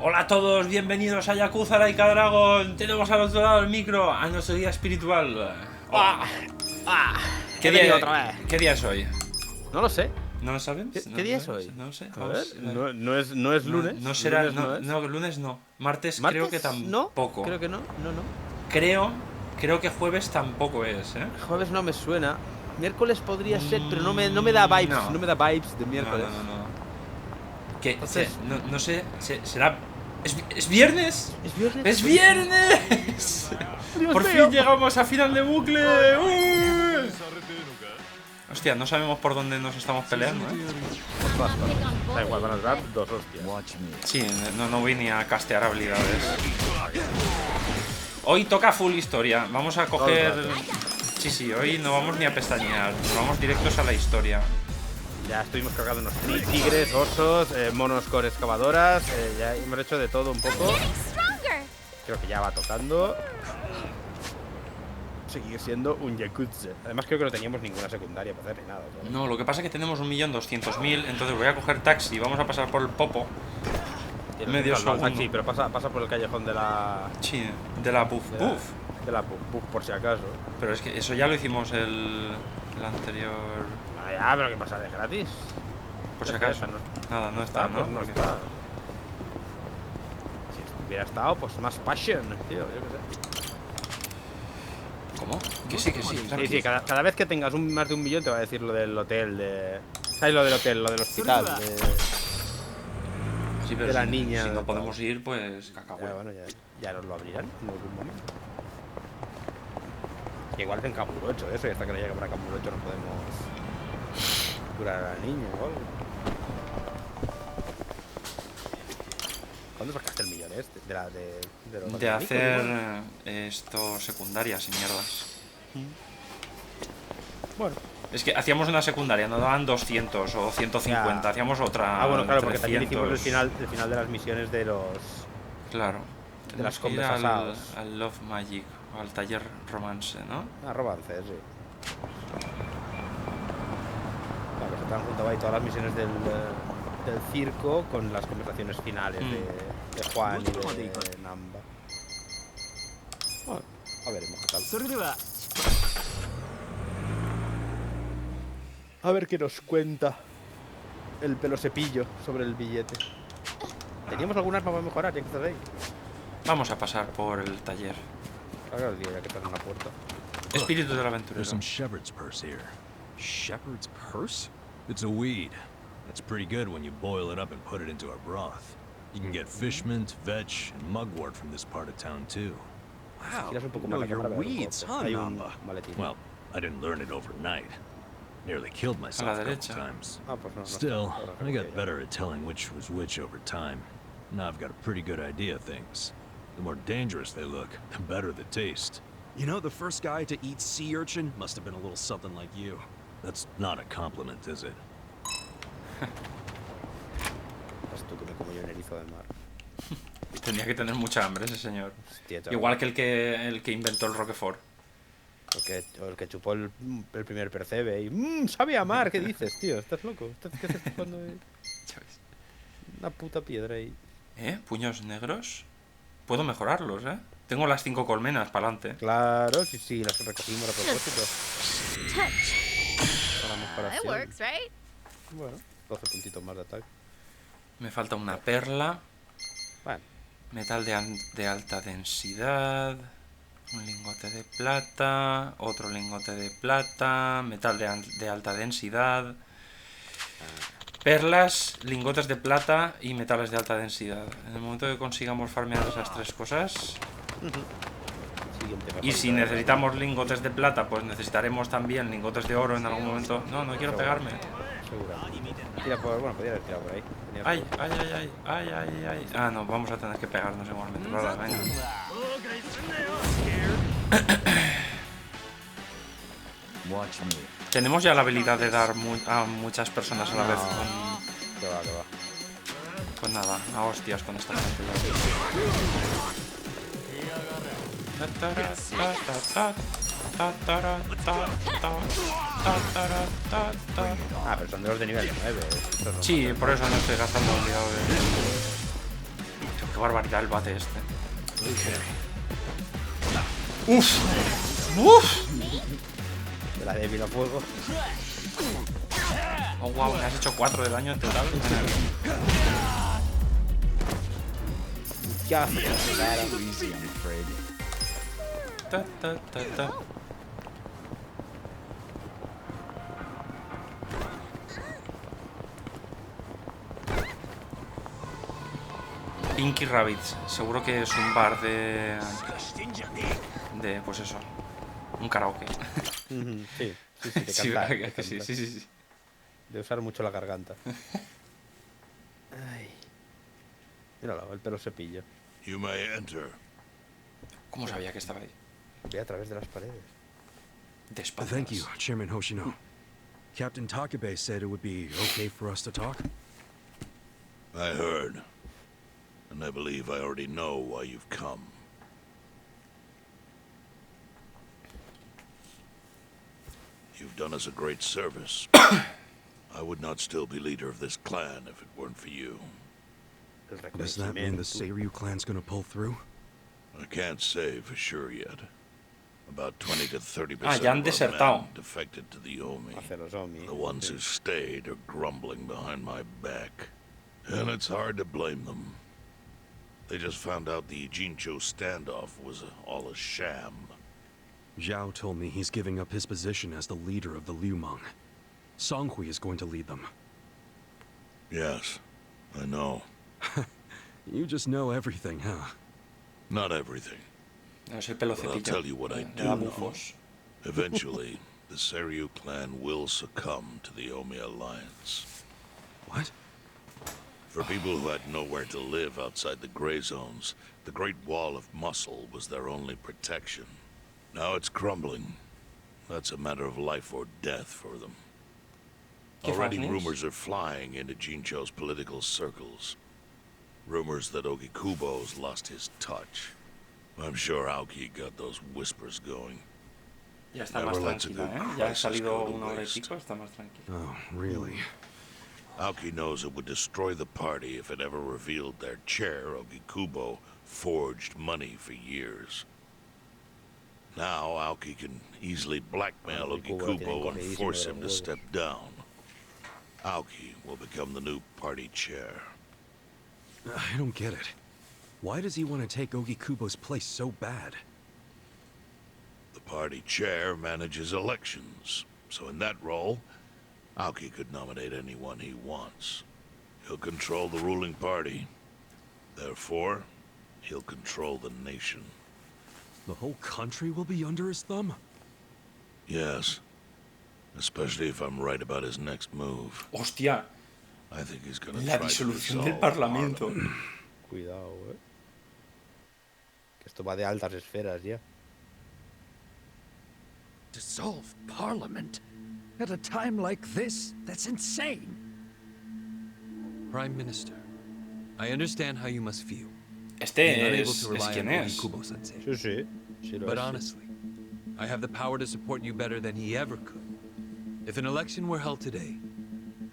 Hola a todos, bienvenidos a Yakuza Laika Dragon. Tenemos al otro lado del micro a nuestro guía espiritual. ¿Qué día otra vez? ¿Qué día es hoy? No lo sé. ¿No lo sabes? ¿Qué día es hoy? No lo sé. A ver, no es lunes. No será. Lunes No, lunes no. Martes creo que ¿No? tampoco. Creo que no. Creo que jueves tampoco es, ¿eh? Jueves no me suena. Miércoles podría ser, pero no me da vibes. No me da vibes de miércoles. No. Que Entonces, no sé. ¿Será? ¿Es viernes? ¿Es viernes? ¡Es viernes! Por mío. fin llegamos a final de bucle. Hostia, no sabemos por dónde nos estamos peleando, ¿eh? Da igual, van a durar 2 hostias. Sí, no voy ni a castear habilidades. Hoy toca full historia. Vamos a coger... Sí, hoy no vamos ni a pestañear. Nos vamos directos a la historia. Ya estuvimos cargando unos tigres, osos, monos con excavadoras. Ya hemos hecho de todo un poco. Creo que ya va tocando seguir siendo un Yakuza. Además creo que no teníamos ninguna secundaria para hacer ni nada, ¿sabes? No, lo que pasa es que tenemos 1.200.000. Entonces voy a coger taxi. Vamos a pasar por el Popo. Medio segundo. Sí, pero pasa por el callejón de la... Sí, de la Buff. De la Buff, por si acaso. Pero es que eso ya lo hicimos el anterior. Ah, ya, pero ¿qué pasa? ¿De gratis? Por si acaso. Nada, no está, ¿no? Pues no está. Si hubiera estado, pues más passion, tío, yo qué sé. ¿Cómo? Que sí. Sí, cada vez que tengas más de 1 millón te va a decir lo del hotel de... ¿Sabes lo del hotel? Lo del hospital Sí, pero de la niña. Si no podemos ir, pues cacahuete. Bueno, ya nos lo abrirán en algún momento. Que igual es en Camurocho eso, y hasta que no llegue para Camurocho no podemos curar a la niña o algo. ¿Cuándo sacaste el millón este? De hacer esto secundarias y mierdas. Bueno. Es que hacíamos una secundaria, nos daban 200 o 150, hacíamos otra. Ah, bueno, claro, porque 300. también hicimos el final de las misiones de los... Claro. De las que ir conversaciones. al Love Magic o al taller romance, ¿no? Ah, romance, sí. Claro, se te han juntado ahí todas las misiones del circo con las conversaciones finales de Juan y de Namba. Bueno, a veremos qué tal. A ver qué nos cuenta el pelocepillo sobre el billete. ¿Teníamos algún arma para mejorar ya que estás ahí? Vamos a pasar por el taller. Claro, tío, ya que estás en una puerta. Espíritu del aventurero. There's some shepherd's purse here. Shepherd's purse? It's a weed. That's pretty good when you boil it up and put it into a broth. You can get fish mint, vetch, and mugwort from this part of town too. Wow, Giras un poco you know más la your cámara, weeds, huh, hay un Namba? maletín. Well, I didn't learn it overnight. Nearly killed myself a couple derecha. times. Ah, pues no, Still, no, I got better at telling which was which over time. Now I've got a pretty good idea of things. The more dangerous they look, the better the taste. You know, the first guy to eat sea urchin must have been a little something like you. That's not a compliment, is it? Estás tú que me como yo un erizo de mar. Tenía que tener mucha hambre ese señor. Hostia, chaval. Igual que el que inventó el Roquefort. O el que chupó el primer percebe y... sabe a mar, ¿qué dices, tío? ¿Estás loco? ¿Qué estás chupando ahí? Una puta piedra ahí. ¿Puños negros? Puedo mejorarlos, ¿eh? Tengo las 5 colmenas para adelante. Claro, sí, las recogimos a propósito. Para That mejoración. works, right? Bueno, 12 puntitos más de ataque. Me falta una perla. Bueno, Metal de alta densidad. Un lingote de plata. Otro lingote de plata. Metal de alta densidad. Perlas, lingotes de plata y metales de alta densidad. En el momento que consigamos farmear esas 3 cosas. siguiente Y si necesitamos lingotes de plata, pues necesitaremos también lingotes de oro en algún momento. No quiero pegarme. Tira por... Bueno, podría haber tirado por ahí. Ay. Ah, no, vamos a tener que pegarnos igualmente. Vale, venga. Watch me. Tenemos ya la habilidad de dar a muchas personas a la vez Que va. con nada, a hostias con esta gente. Ah, pero son de los de nivel 9. Sí, por eso no estoy gastando un día de... barbaridad el bate este. ¡Uf! ¡Uf! De la débil a fuego. Oh, wow, me has hecho 4 de daño en total. Ya, cara. Easy, I'm afraid. Ta, ta, ta, ta. Pinky Rabbits, seguro que es un bar de, pues eso, un karaoke. Sí, sí, sí, de Sí, cantar. ¿verdad que sí, sí, sí, sí. De usar mucho la garganta. Ay. Míralo, el pelo cepillo. You may enter. ¿Cómo sabía que estaba ahí? Ve a través de las paredes. De espaldas. Thank you, Chairman Hoshino. Captain Takabe said it would be okay for us to talk. I heard. And I believe I already know why you've come. You've done us a great service. I would not still be leader of this clan if it weren't for you. El Does that mean the reconocimiento. Seiryu clan's gonna pull through? I can't say for sure yet. About 20 to 30% Ah, ya han of our desertado. men defected to the Omi. Hacia los Omi. The ones Sí. who stayed are grumbling behind my back. And it's hard to blame them. They just found out the Jincho standoff was all a sham. Zhao told me he's giving up his position as the leader of the Liumang. Songhui is going to lead them. Yes, I know. You just know everything, huh? Not everything. No, es el pelo But I'll cepillo. tell you what I Le do da know. bufos. Eventually, the Seiryu clan will succumb to the Omi alliance. What? For people who had nowhere to live outside the gray zones, the Great Wall of Muscle was their only protection. Now it's crumbling. That's a matter of life or death for them. ¿Qué Already faz, rumors are flying into Jincho's political circles. Rumors that Ogikubo's lost his touch. I'm sure Aoki got those whispers going. Ya está más Never lets a tranquila, good ¿eh? Ya ha crisis salido go to una hora y waste. pico, está más tranquila. Oh, really? Aoki knows it would destroy the party if it ever revealed their chair, Ogikubo, forged money for years. Now Aoki can easily blackmail Ogikubo and force him to step down. Aoki will become the new party chair. I don't get it. Why does he want to take Ogikubo's place so bad? The party chair manages elections, so in that role, Aoki could nominate anyone he wants. He'll control the ruling party. Therefore, he'll control the nation. The whole country will be under his thumb? Yes. Especially if I'm right about his next move. ¡Hostia! I think he's gonna La try to disolución del dissolve Parlamento. Parliament. Cuidado, Que esto va de altas esferas ya. Dissolve Parliament? At a time like this? That's insane. Prime Minister, I understand how you must feel. Este Being unable es to rely quien on es. Ogikubo-sensei. Sí, sí. Sí lo But es. honestly, I have the power to support you better than he ever could. If an election were held today,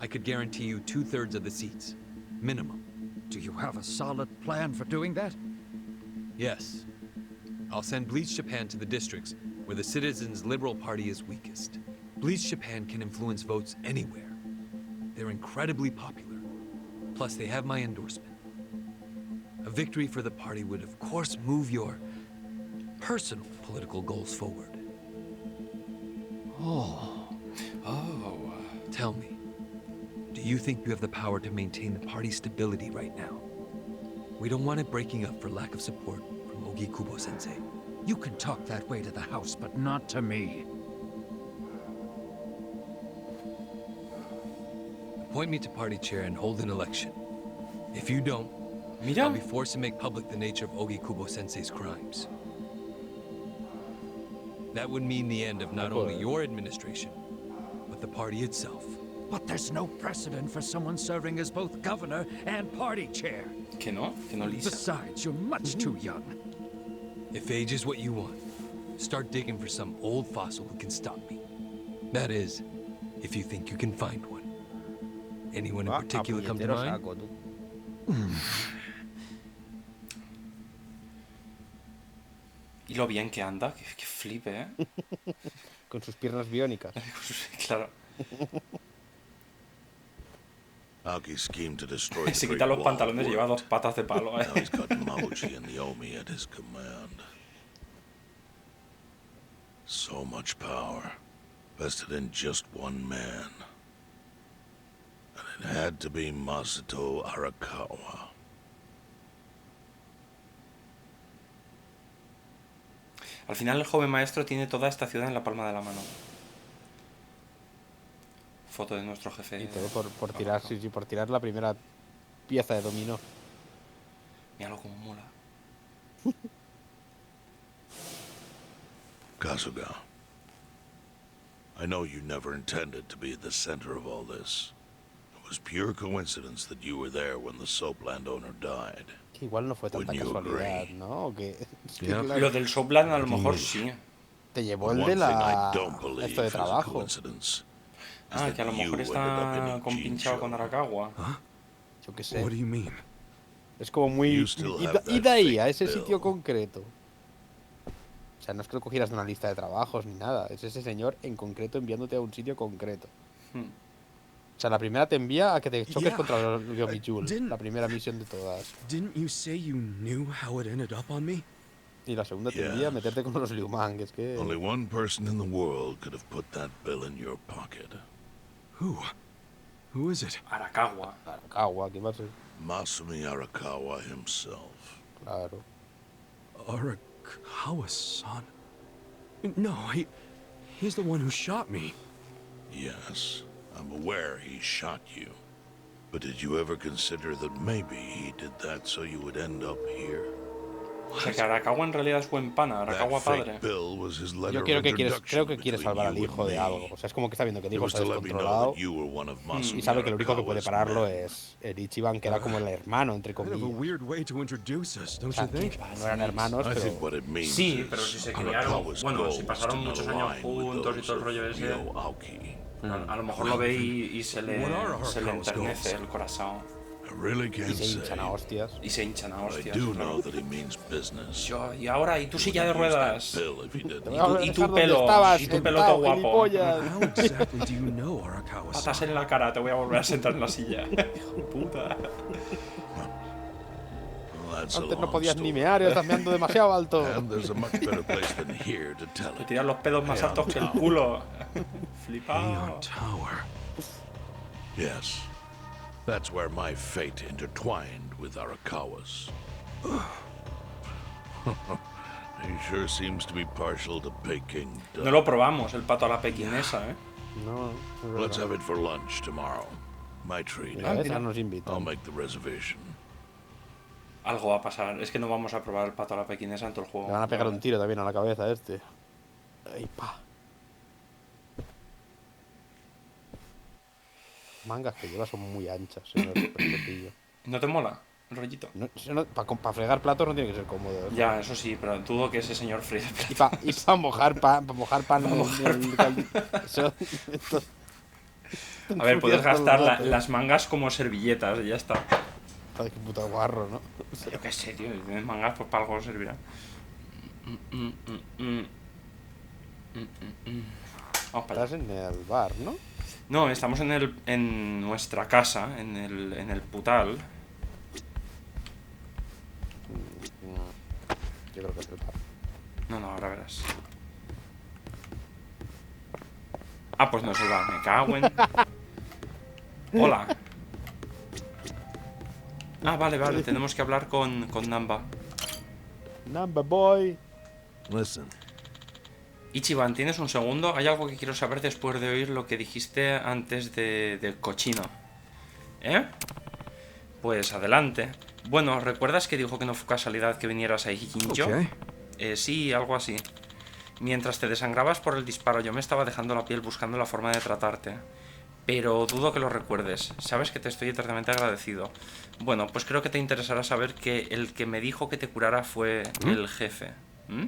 I could guarantee you 2/3 of the seats. Minimum. Do you have a solid plan for doing that? Yes. I'll send Bleach Japan to the districts where the citizens' Liberal Party is weakest. Bleach Japan can influence votes anywhere. They're incredibly popular. Plus, they have my endorsement. A victory for the party would, of course, move your personal political goals forward. Oh. Tell me, do you think you have the power to maintain the party's stability right now? We don't want it breaking up for lack of support from Ogikubo-sensei. You can talk that way to the house, but not to me. Appoint me to party chair and hold an election. If you don't, Mira. I'll be forced to make public the nature of Ogikubo-sensei's crimes. That would mean the end of not only your administration, but the party itself. But there's no precedent for someone serving as both governor and party chair. Que no, Lisa. Besides, you're much too young. If age is what you want, start digging for some old fossil who can stop me. That is, if you think you can find one. Anyone in Va, particular come to puñetero mind? saco, tú. Y lo bien que anda, que flipe, ¿eh? Con sus piernas biónicas. Claro. Aoki schemed to destroy the Se Great quita los Wall pantalones y lleva worked. 2 patas de palo, ¿eh? Now he's got Mauchi and the Omi at his command. So much power, vested in just one man. And it had to be Masato Arakawa. Al final el joven maestro tiene toda esta ciudad en la palma de la mano. Foto de nuestro jefe. Y todo por tirar, sí, por tirar la primera pieza de dominó. Míralo como mola. Kasuga, I know you never intended to be at the center of all this. It was pure coincidence that you were there when the soap landowner died. Que igual no fue tanta Wouldn't you casualidad, agree? ¿no? Que, es que Yep. claro, Lo del Shopland a lo mejor sí. te llevó But el one de thing I la... don't believe esto de is a trabajo. coincidence. is Ah, that que a lo you mejor ended up in está a compinchado con Jincho. Arakawa. Yo qué sé. What do you mean? Es como muy... You still Y, have y that de ahí, fake a ese bill. sitio concreto. O sea, no es que lo cogieras de una lista de trabajos ni nada. Es ese señor en concreto enviándote a un sitio concreto. Hmm. O sea, la primera te envía a que te choques Yeah. contra los Yomichul. Didn't- La primera misión de todas. Didn't you say you knew how it ended up on me? Y la segunda te envía a Yes. meterte con los Liumang. Es que... Only one person in the world could have put that bill in your pocket. Who? Who is it? Arakawa. Arakawa, ¿qué va a ser? Masumi Arakawa himself. Claro. Arakawa-san. No, he's the one who shot me. Yes, I'm aware he shot you. But did you ever consider that maybe he did that so you would end up here? O sea que Arakawa en realidad es buen pana, Arakawa That fake padre. bill was his letter Yo of creo que introduction quiere between salvar al you hijo and de me. algo. O sea, es como que está viendo que el It hijo was está to let me know descontrolado. that you were one of Masumi Y sabe que lo único que puede Arakawa's pararlo men. es el Ichiban, que era como el hermano, entre Kind of a comillas. weird way to introduce us, O don't sea, you think? no eran hermanos, I pero... think what it means Sí, is pero si se criaron, Arakawa's bueno, goal si was pasaron to muchos not años align with juntos y todo el those rollo of ese, Yo Aoki. a lo mejor lo ve y se le What are Arakawa's enternece goals? el corazón. I really Y can't se say. hinchan a hostias. Y se hinchan a But I hostias. do claro. know that he means business. Y ahora, y tu silla de ruedas. Te Y voy a tu dejar donde pelo, estabas y tu pelo sentado, todo guapo. gilipollas. How exactly do you know Patas Arakawa-san? en la cara, te voy a volver a sentar en la silla. Hijo de puta. Well, that's a Antes no long podías ni story. mear y estás meando demasiado alto. And there's a much better place than here to tell Te it. tiras los pedos más Hey, altos I'm que el down. culo. Aeon Flipao. Tower. Yes. That's where my fate intertwined with Arakawa's. He sure seems to be partial to Peking duck. No lo probamos, el pato a la pequinesa, ¿eh? No, es Let's verdad. have it for lunch tomorrow. My treat. Mira, ves, mira. ahora nos I'll invitan. make the reservation. Algo va a pasar. Es que no vamos a probar el pato a la pequinesa en todo el juego. Le van a pegar un tiro también a la cabeza a este. Ahí, pa. Mangas que lleva son muy anchas, señor Pestillo. ¿No te mola el rollito? No, para fregar platos no tiene que ser cómodo. ¿eh? Ya, eso sí, pero dudo que ese señor fríe de Y plata. para mojar pan, en el caldito. Eso, esto- A ver, puedes ensucias todo el gastar rato. las mangas como servilletas y ya está. Ay, qué puta guarro, ¿no? Yo qué sé, tío. Si tienes mangas, pues para algo servirá. Vamos para allá. Estás en el bar, ¿no? No, estamos en nuestra casa, en el putal. Yo creo que es el bar. No, ahora verás. Ah, pues no es el bar, me cago en... Hola. Ah, vale, tenemos que hablar con Namba. Number boy. Listen, Ichiban, ¿tienes un segundo? Hay algo que quiero saber después de oír lo que dijiste antes del cochino. ¿Eh? Pues adelante. Bueno, ¿recuerdas que dijo que no fue casualidad que vinieras a Hijinjo? Okay. Sí, algo así. Mientras te desangrabas por el disparo, yo me estaba dejando la piel buscando la forma de tratarte. Pero dudo que lo recuerdes. Sabes que te estoy eternamente agradecido. Bueno, pues creo que te interesará saber que el que me dijo que te curara fue el jefe. ¿Mm?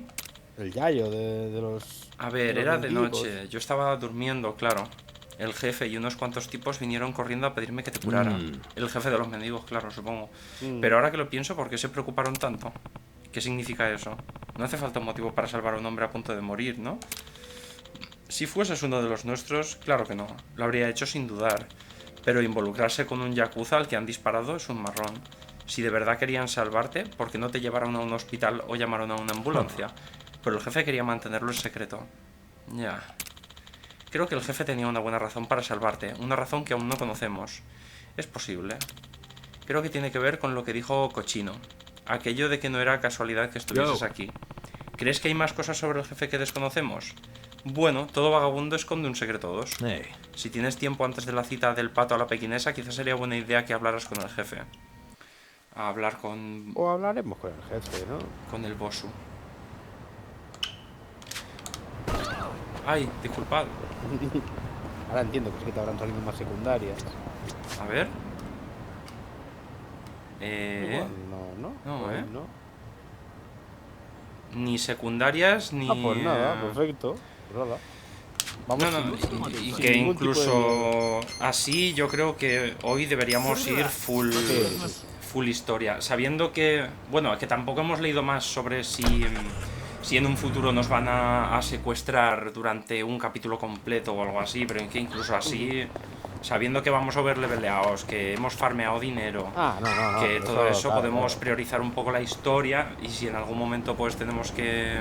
El yayo de los... A ver, los era de mendigos. noche. Yo estaba durmiendo, claro. El jefe y unos cuantos tipos vinieron corriendo a pedirme que te curara. El jefe de los mendigos, claro, supongo. Pero ahora que lo pienso, ¿por qué se preocuparon tanto? ¿Qué significa eso? No hace falta un motivo para salvar a un hombre a punto de morir, ¿no? Si fueses uno de los nuestros, claro que no. Lo habría hecho sin dudar. Pero involucrarse con un yakuza al que han disparado es un marrón. Si de verdad querían salvarte, ¿por qué no te llevaron a un hospital o llamaron a una ambulancia? Pero el jefe quería mantenerlo en secreto. Ya. Creo que el jefe tenía una buena razón para salvarte. Una razón que aún no conocemos. Es posible. Creo que tiene que ver con lo que dijo Cochino. Aquello de que no era casualidad que estuvieses aquí. ¿Crees que hay más cosas sobre el jefe que desconocemos? Bueno, todo vagabundo esconde un secreto o dos. Hey, Si tienes tiempo antes de la cita del pato a la pequinesa, quizás sería buena idea que hablaras con el jefe. A hablar con... O hablaremos con el jefe, ¿no? con el bossu. Ay, disculpad. Ahora entiendo que es que te habrán salido más secundarias. A ver. Igual, no. No, Igual no. Ni secundarias ni... Ah, pues nada, perfecto. Pues nada. Vamos No, sin- y sin que ningún tipo incluso así yo creo que hoy deberíamos ir full historia, sabiendo que, bueno, que tampoco hemos leído más sobre si en un futuro nos van a secuestrar durante un capítulo completo o algo así, pero que incluso así, sabiendo que vamos overleveleados, que hemos farmeado dinero, No, que todo eso claro, podemos claro. priorizar un poco la historia, y si en algún momento pues tenemos que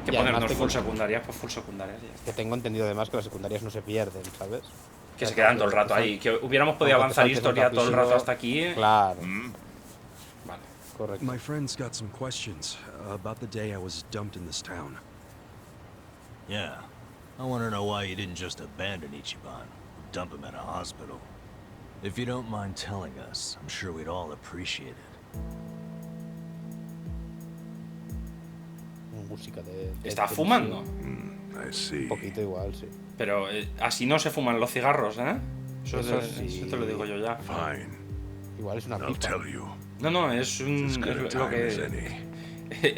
Y además ponernos tengo- full secundarias, pues full secundarias ya está. Que tengo entendido además que las secundarias no se pierden, ¿sabes? Que se quedan todo el rato ahí, que hubiéramos podido Aunque te avanzar saltes un historia todo el rato capítulo, hasta aquí. Claro, Vale. correcto. My friend's got some questions about the day I was dumped in this town. yeah. I want to know why you didn't just abandon Ichiban, dump him at a hospital. If you don't mind telling us, I'm sure we'd all appreciate it. Música de Está tensión. fumando. I see. Un poquito igual, sí. Pero así no se fuman los cigarros, ¿eh? Eso sí. te lo digo yo ya. Fine. Igual es una I'll pipa. tell you. No, es As good a lo time as que... any.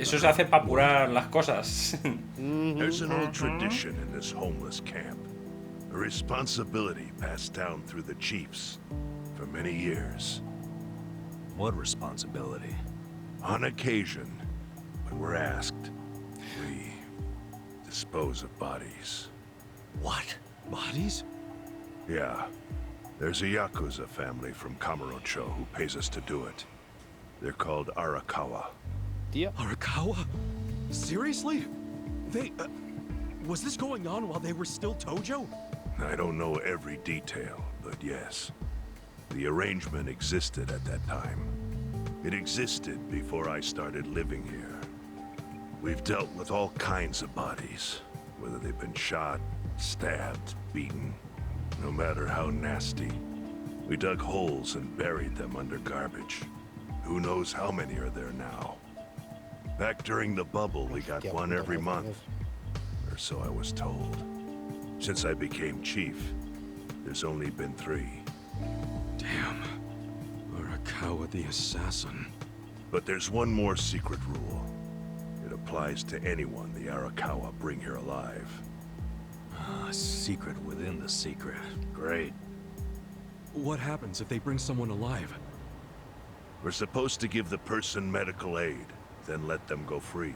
Eso se hace para apurar las cosas. There's an old tradition in this homeless camp. A responsibility passed down through the chiefs for many years. What responsibility? On occasion, when we're asked, we dispose of bodies. What? Bodies? Yeah. There's a Yakuza family from Kamurocho who pays us to do it. They're called Arakawa. Tía, Arakawa? Seriously? They... was this going on while they were still Tojo? I don't know every detail, but yes. The arrangement existed at that time. It existed before I started living here. We've dealt with all kinds of bodies, whether they've been shot, stabbed, beaten, no matter how nasty. We dug holes and buried them under garbage. Who knows how many are there now? Back during the bubble, we got hostia one puta, every no month, tienes- or so I was told. Since I became chief, there's only been 3. Damn. Arakawa the assassin. But there's one more secret rule. It applies to anyone the Arakawa bring here alive. A secret within the secret. Great. What happens if they bring someone alive? We're supposed to give the person medical aid, then let them go free,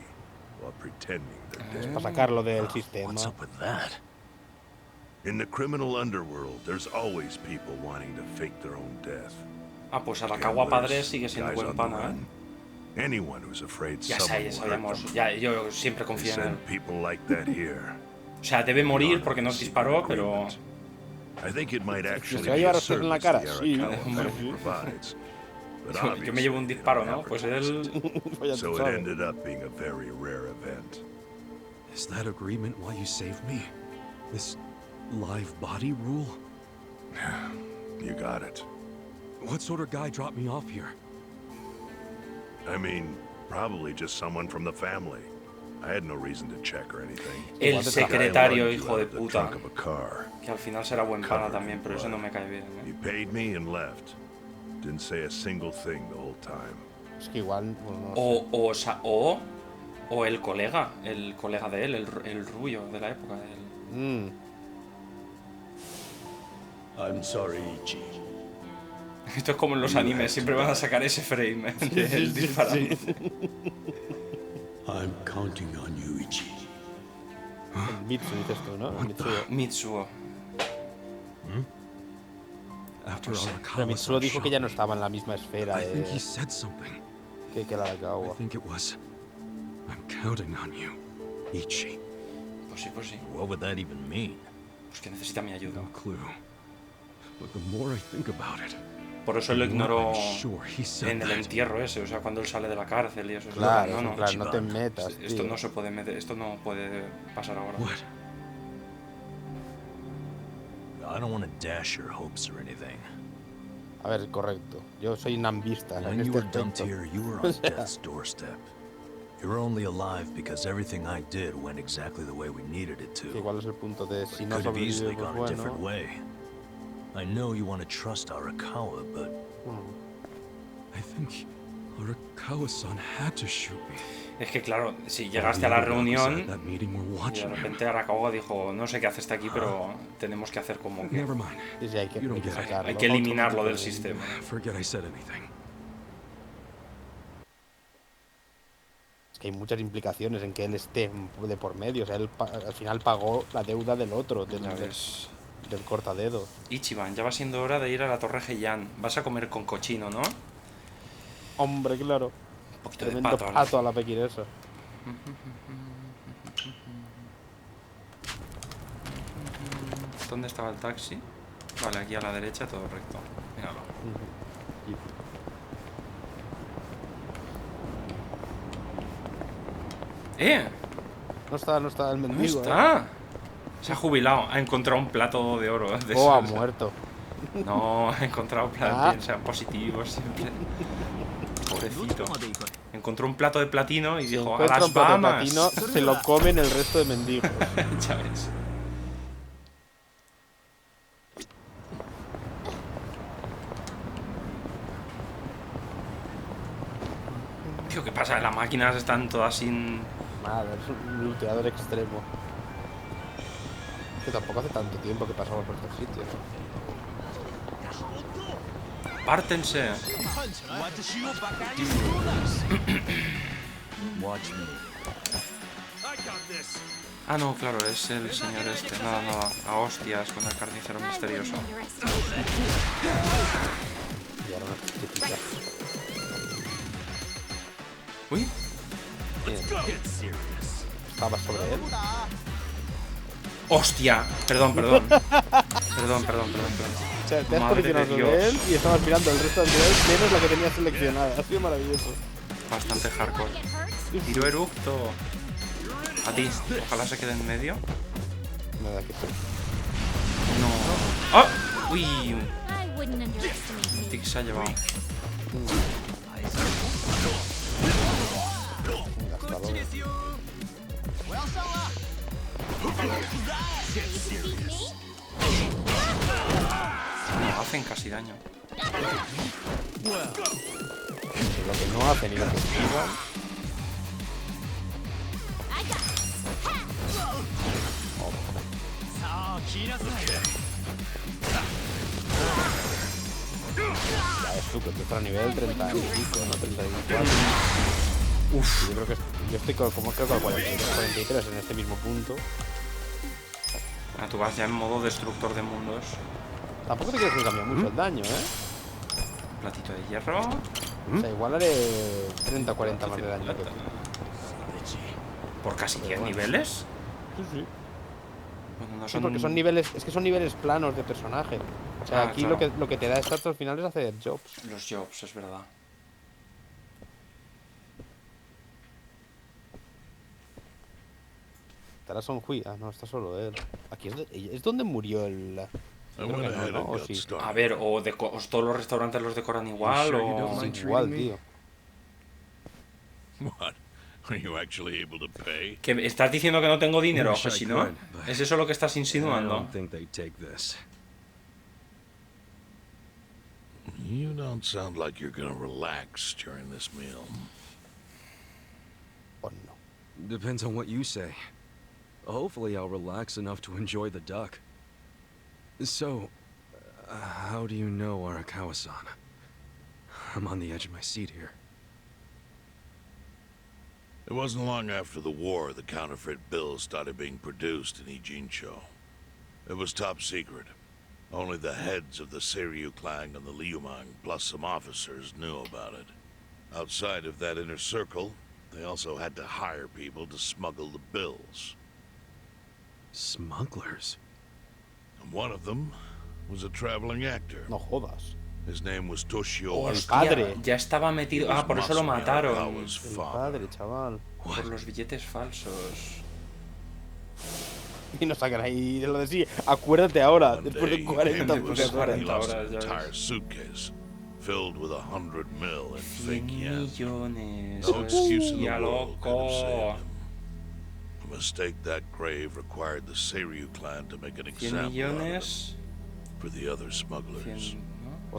while pretending they're dead. Para sacarlo del sistema. What's up with that? In the criminal underworld, there's always people wanting to fake their own death. Ah, pues Arakawa padre Gamblers, sigue siendo guys buen on the pana, ¿eh? run. Anyone who's afraid Ya someone will hurt sabíamos. them. Ya, yo siempre They confío en él. send people like that here. O sea, debe morir porque nos disparó, pero... I think it might actually se va a be llevar a a usted en la service cara, the sí. Arakawa Hombre. family provides. But Yo me llevo un obviously, disparo, they ¿no? don't Pues advertise él... it. Pues ya So tú it sabes. ended up being a very rare event. Is that agreement why you saved me? This live body rule? You got it. What sort of guy dropped me off here? I mean, probably just someone from the family. I had no reason to check or anything. El Igual te secretario, Guy lugged you hijo out de of the puta. trunk of a car. Que al final será buen pana también, pero ese no me cae bien, He ¿eh? paid me and left. Didn't say a single thing the whole time. Es que igual, bueno, no sé. O el colega de él, el rubio de la época. I'm sorry, Ichi. Esto es como en los animes, siempre van a sacar ese frame del disparado. I'm counting on you, Ichi. El Mitsu dices tú, ¿no? El Mitsuo. Mitsuo. After sé. Pero Mitsuo Arakawa-san dijo que shot ya no me, estaba en la misma esfera I think he de... said something. que la I Arakawa. think it was, I'm counting on you, Ichi. Pues sí, pues sí. What would that even mean? Pues que necesita mi ayuda. No clue. But the more I think about it, Por eso lo the more ignoró I'm sure he said en el that. entierro ese, o sea, cuando él sale de la cárcel y eso. Es Claro, no, es en no, plan, no te Chiban. metas, esto tío. no se puede meter, esto no puede pasar ahora. What? I don't want to dash your hopes or anything. A ver, correcto. Yo soy nambista en When you este were dumped aspecto. here, you were on death's doorstep. You're only alive because everything I did went exactly the way we needed it Que to. igual es el punto de si It no could have sobrevive, easily pues gone a different bueno. way. I know you want to trust Arakawa, but I think Arakawa-san had to shoot me. Es que claro, si All llegaste the a la other Yakuza at reunión that meeting were y de watching him. repente Arakawa dijo, no sé qué hace este aquí, pero tenemos que hacer como que... Never mind. Sí, sí, hay que You don't get it. sacarlo. Hay que eliminarlo del sistema. Forget I said anything. Es que hay muchas implicaciones en que él esté de por medio. O sea, él al final pagó la deuda del otro, Ya ves. del cortadedo. Ichiban, ya va siendo hora de ir a la Torre Heian. Vas a comer con cochino, ¿no? Hombre, claro. Un poquito Tremendo de pato. ¿no? pato a la pequinesa. ¿Dónde estaba el taxi? Vale, aquí a la derecha, todo recto. Míralo. ¡Eh! No está el ¿Dónde mendigo. está? Se ha jubilado. Ha encontrado un plato de oro. De Oh, ha esos. muerto. No, ha encontrado platos. Sean positivos siempre. Pobrecito. Encontró un plato de platino y Si dijo, a encuentra las un plato de Bahamas. platino, se lo comen el resto de mendigos. Ya ves. Tío, ¿qué pasa? Las máquinas están todas sin... Madre, es un looteador extremo. Que tampoco hace tanto tiempo que pasamos por estos sitios, ¿no? ¡Pártense! watch me. Ah, no, claro, es el señor este. Nada, nada. A hostias con el carnicero misterioso. Y ahora unas chiquitas. Uy, Estaba sobre él. ¡hostia! Perdón, perdón. Perdón. O sea, te has Madre posicionado de sobre Dios. él y estabas mirando el resto de niveles menos la que tenía seleccionada. Ha sido maravilloso. Bastante hardcore. Tiro eructo. A ti. Ojalá se quede en medio. Nada, que sí. No. ¡Ah! ¡Uy! Tic se ha llevado. Hasta luego. No hacen casi daño. Lo que no hacen y lo que esquivan. Ya ves tú, que esto está a nivel 30 y pico, no 34. Uf. Yo creo que yo estoy como creo que al 42, 43 en este mismo punto. Ah, tú vas ya en modo destructor de mundos. Tampoco te crees que cambia mucho el daño, ¿eh? Un platito de hierro. O sea, igual haré 30 o 40 más de daño que tú. ¿Por casi 10 niveles? Sí, sí. Bueno, no Sí, son... porque son niveles, es que son niveles planos de personaje. O sea, Ah, aquí claro. lo que te da esto al final es hacer jobs. Los jobs, es verdad. Estará Son Hui. Ah, no, está solo él. Aquí es donde murió el... I Creo que went no, ahead ¿no? and ¿O got sí? started. A ver, o todos los restaurantes los decoran igual, sure you o... don't mind? Es igual, treating me? tío. What? Are you actually able to pay? ¿Que estás diciendo que no tengo dinero? Wish Pues I si no, could, but ¿es eso lo que estás I insinuando? don't think they'd take this. You don't sound like you're gonna relax during this meal. O no. Depends on what you say. Hopefully I'll relax enough to enjoy the duck. So, how do you know Arakawa-san? I'm on the edge of my seat here. It wasn't long after the war the counterfeit bills started being produced in Ijincho. It was top secret. Only the heads of the Seiryu clan and the Liumang, plus some officers, knew about it. Outside of that inner circle, they also had to hire people to smuggle the bills. Smugglers? And one of them was a traveling actor. No jodas. His name was Toshio padre. Ya estaba metido. Ah, por eso lo mataron. El padre, chaval. Por los billetes falsos. Y nos sacan ahí de lo de sí. Acuérdate ahora, One después de day, 40 he después was- de 40 he lost horas, an ya ves. entire suitcase filled with 100 mil in 100 fake yen. millones. No excuse in the Hostia, world could have saved loco. him. A mistake that grave required the Seiryu clan to make an 100 example out of him millones. for the other smugglers. 100, ¿no?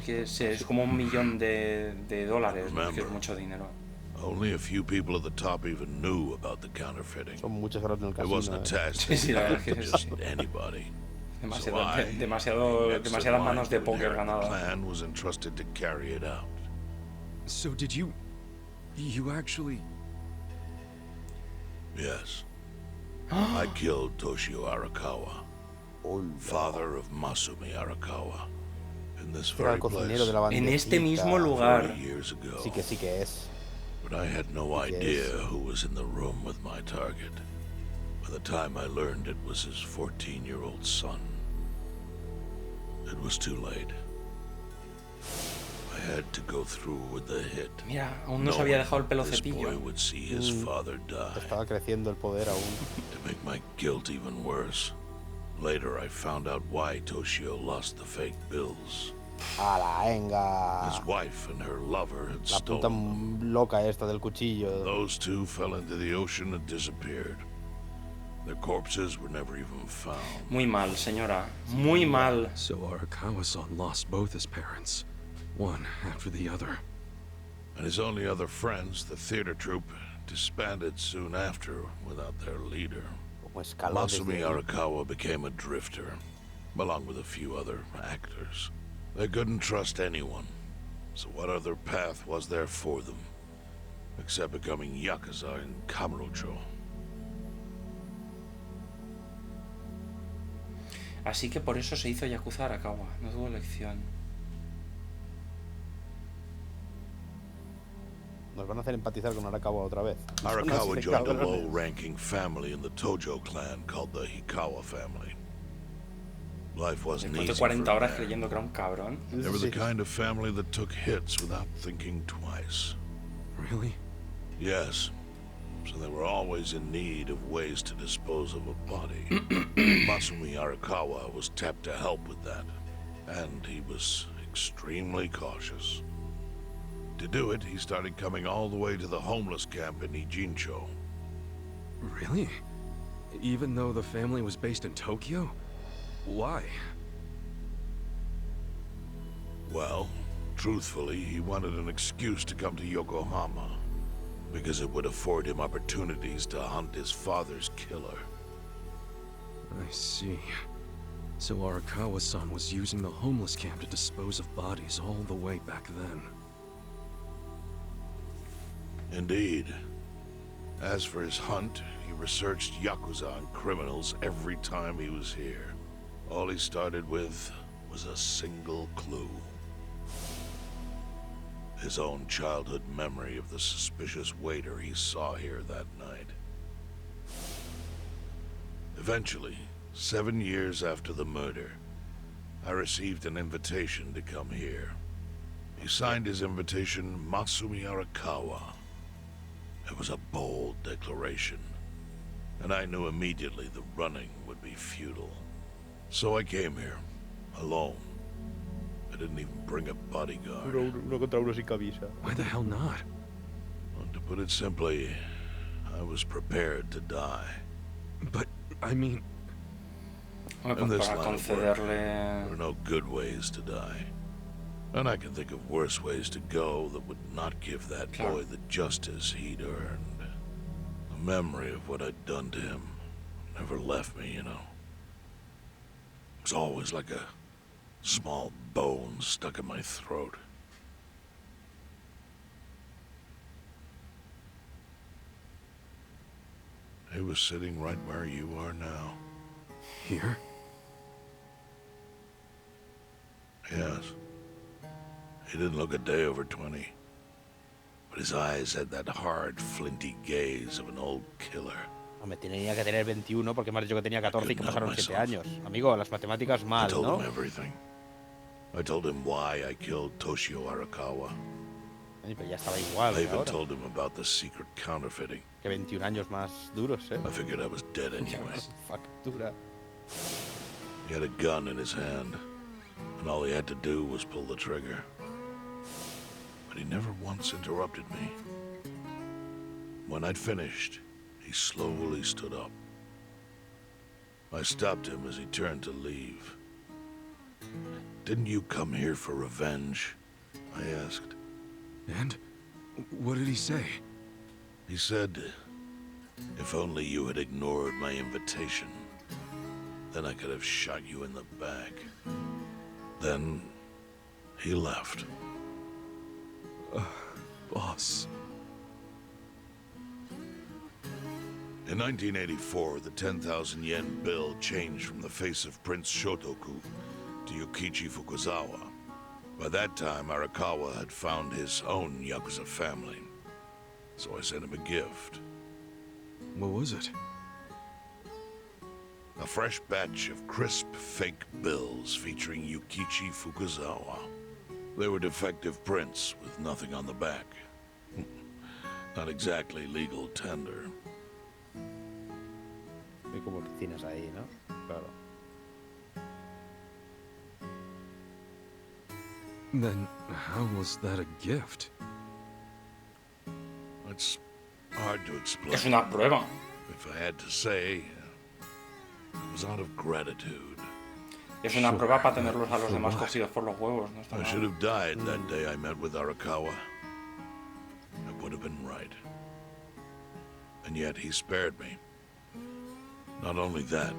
Es como $1 millón de dólares, que es Remember. mucho dinero. Only a few people at the top even knew about the counterfeiting. Son muchas horas en el It casino. wasn't a task Sí, sí, la verdad es que to sí. just anybody. Demasiado, So I, next in demasiadas line manos de to póker inherit the ganadas. plan, was entrusted to carry it out. So did you... You actually... Yes. I killed Toshio Arakawa, father of Masumi Arakawa, in this Era very el cocinero place de la En este bandejita. mismo lugar. 40 years ago. Sí que es. But I had no Yes. idea who was in the room with my target. By the time I learned it was his 14-year-old son, it was too late. I had to go through with the hit. Mira, aún no se había dejado el pelo This cepillo. boy would see his father die. Estaba creciendo el poder aún. To make my guilt even worse, later I found out why Toshio lost the fake bills. A la venga. His wife and her lover had La puta stolen them. loca esta del cuchillo. Those two fell into the ocean and disappeared. Their corpses were never even found. Muy mal, señora. Muy mal. So Arakawa-san lost both his parents, one after the other. And his only other friends, the theater troupe, disbanded soon after without their leader. Como escaló Masumi desde ahí. Arakawa became a drifter, along with a few other actors. They couldn't trust anyone, so what other path was there for them, except becoming Yakuza in Kamurocho? Así que por eso se hizo Yakuza Arakawa. No tuvo elección. Nos van a hacer empatizar con Arakawa otra vez. Arakawa joined a Cabrones. low-ranking family in the Tojo clan called the Hikawa family. Life wasn't Después easy de for 40 horas them. creyendo que era un cabrón. They were the Sí. kind of family that took hits without thinking twice. Really? Yes. So they were always in need of ways to dispose of a body. Masumi Arakawa was tapped to help with that, and he was extremely cautious. To do it, he started coming all the way to the homeless camp in Ijincho. Really? Even though the family was based in Tokyo? Why? Well, truthfully, he wanted an excuse to come to Yokohama, because it would afford him opportunities to hunt his father's killer. I see. So Arakawa-san was using the homeless camp to dispose of bodies all the way back then. Indeed. As for his hunt, he researched Yakuza and criminals every time he was here. All he started with was a single clue. His own childhood memory of the suspicious waiter he saw here that night. Eventually, 7 years after the murder, I received an invitation to come here. He signed his invitation Masumi Arakawa. It was a bold declaration, and I knew immediately the running would be futile. So I came here, alone. I didn't even bring a bodyguard. Uno contra uno sin camisa. Why the hell not? Well, to put it simply, I was prepared to die. But, I mean, Hombre, In pues this para line of work, there are concederle. no good ways to die. And I can think of worse ways to go that would not give that Claro. boy the justice he'd earned. The memory of what I'd done to him never left me, you know. It was always like a small bone stuck in my throat. He was sitting right where you are now. Here? Yes. He didn't look a day over 20. But his eyes had that hard, flinty gaze of an old killer. Me tenía que tener 21 porque me has dicho que tenía 14 y que couldn't help pasaron 7 myself. años. Amigo, las matemáticas I mal, told ¿no? him everything. I told him why I killed Toshio Arakawa. Ay, pero ya estaba igual I que even ahora. told him about the secret counterfeiting. Que 21 años más duros, ¿eh? I figured I was dead anyway. Factura. He had a gun in his hand, and all he had to do was pull the trigger. But he never once interrupted me. When I'd finished, he slowly stood up. I stopped him as he turned to leave. Didn't you come here for revenge? I asked. And? What did he say? He said, if only you had ignored my invitation, then I could have shot you in the back. Then he left. Boss. In 1984, the 10,000 yen bill changed from the face of Prince Shotoku to Yukichi Fukuzawa. By that time, Arakawa had found his own Yakuza family. So I sent him a gift. What was it? A fresh batch of crisp, fake bills featuring Yukichi Fukuzawa. They were defective prints with nothing on the back. Not exactly legal tender. Hay como piscinas ahí, ¿no? Claro. Then how was that a gift? It's hard to explain. Es una prueba. If I had to say, it was out of gratitude. Es una prueba para tenerlos a los demás cogidos por los huevos. No está I mal. should have died that day I met with Arakawa. It would have been right. And yet he spared me. Not only that,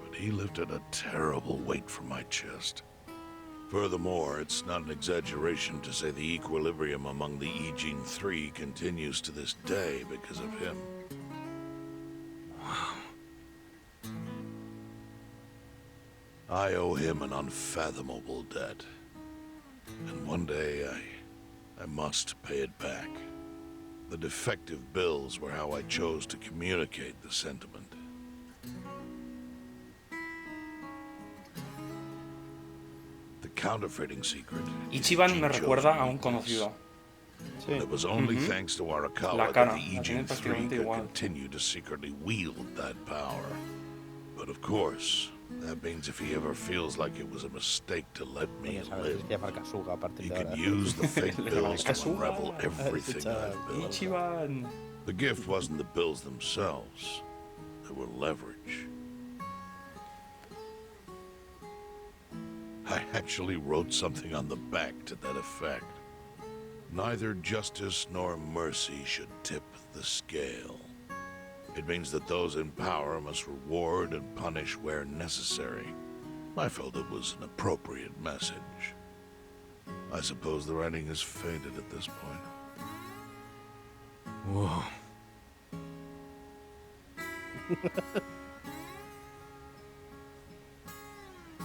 but he lifted a terrible weight from my chest. Furthermore, it's not an exaggeration to say the equilibrium among the Ijin Three continues to this day because of him. Wow. I owe him an unfathomable debt. And one day I must pay it back. The defective bills were how I chose to communicate the sentiment. The counterfeiting secret. Ichiban me Ijin recuerda chose a un me for conocido. this. And it was only thanks to Arakawa La that cara, the la tiene Ijin Three prácticamente could igual. continue to secretly wield that power. But of course, that means if he ever feels like it was a mistake to let me Ya sabes, live, es que llamar Kasuga a partir he de can ahora. use the fake Le bills to llaman unravel Kasuga. everything I've built. Ichiban. The gift wasn't the bills themselves. They were leverage. I actually wrote something on the back to that effect. Neither justice nor mercy should tip the scale. It means that those in power must reward and punish where necessary. I felt it was an appropriate message. I suppose the writing has faded at this point. Whoa.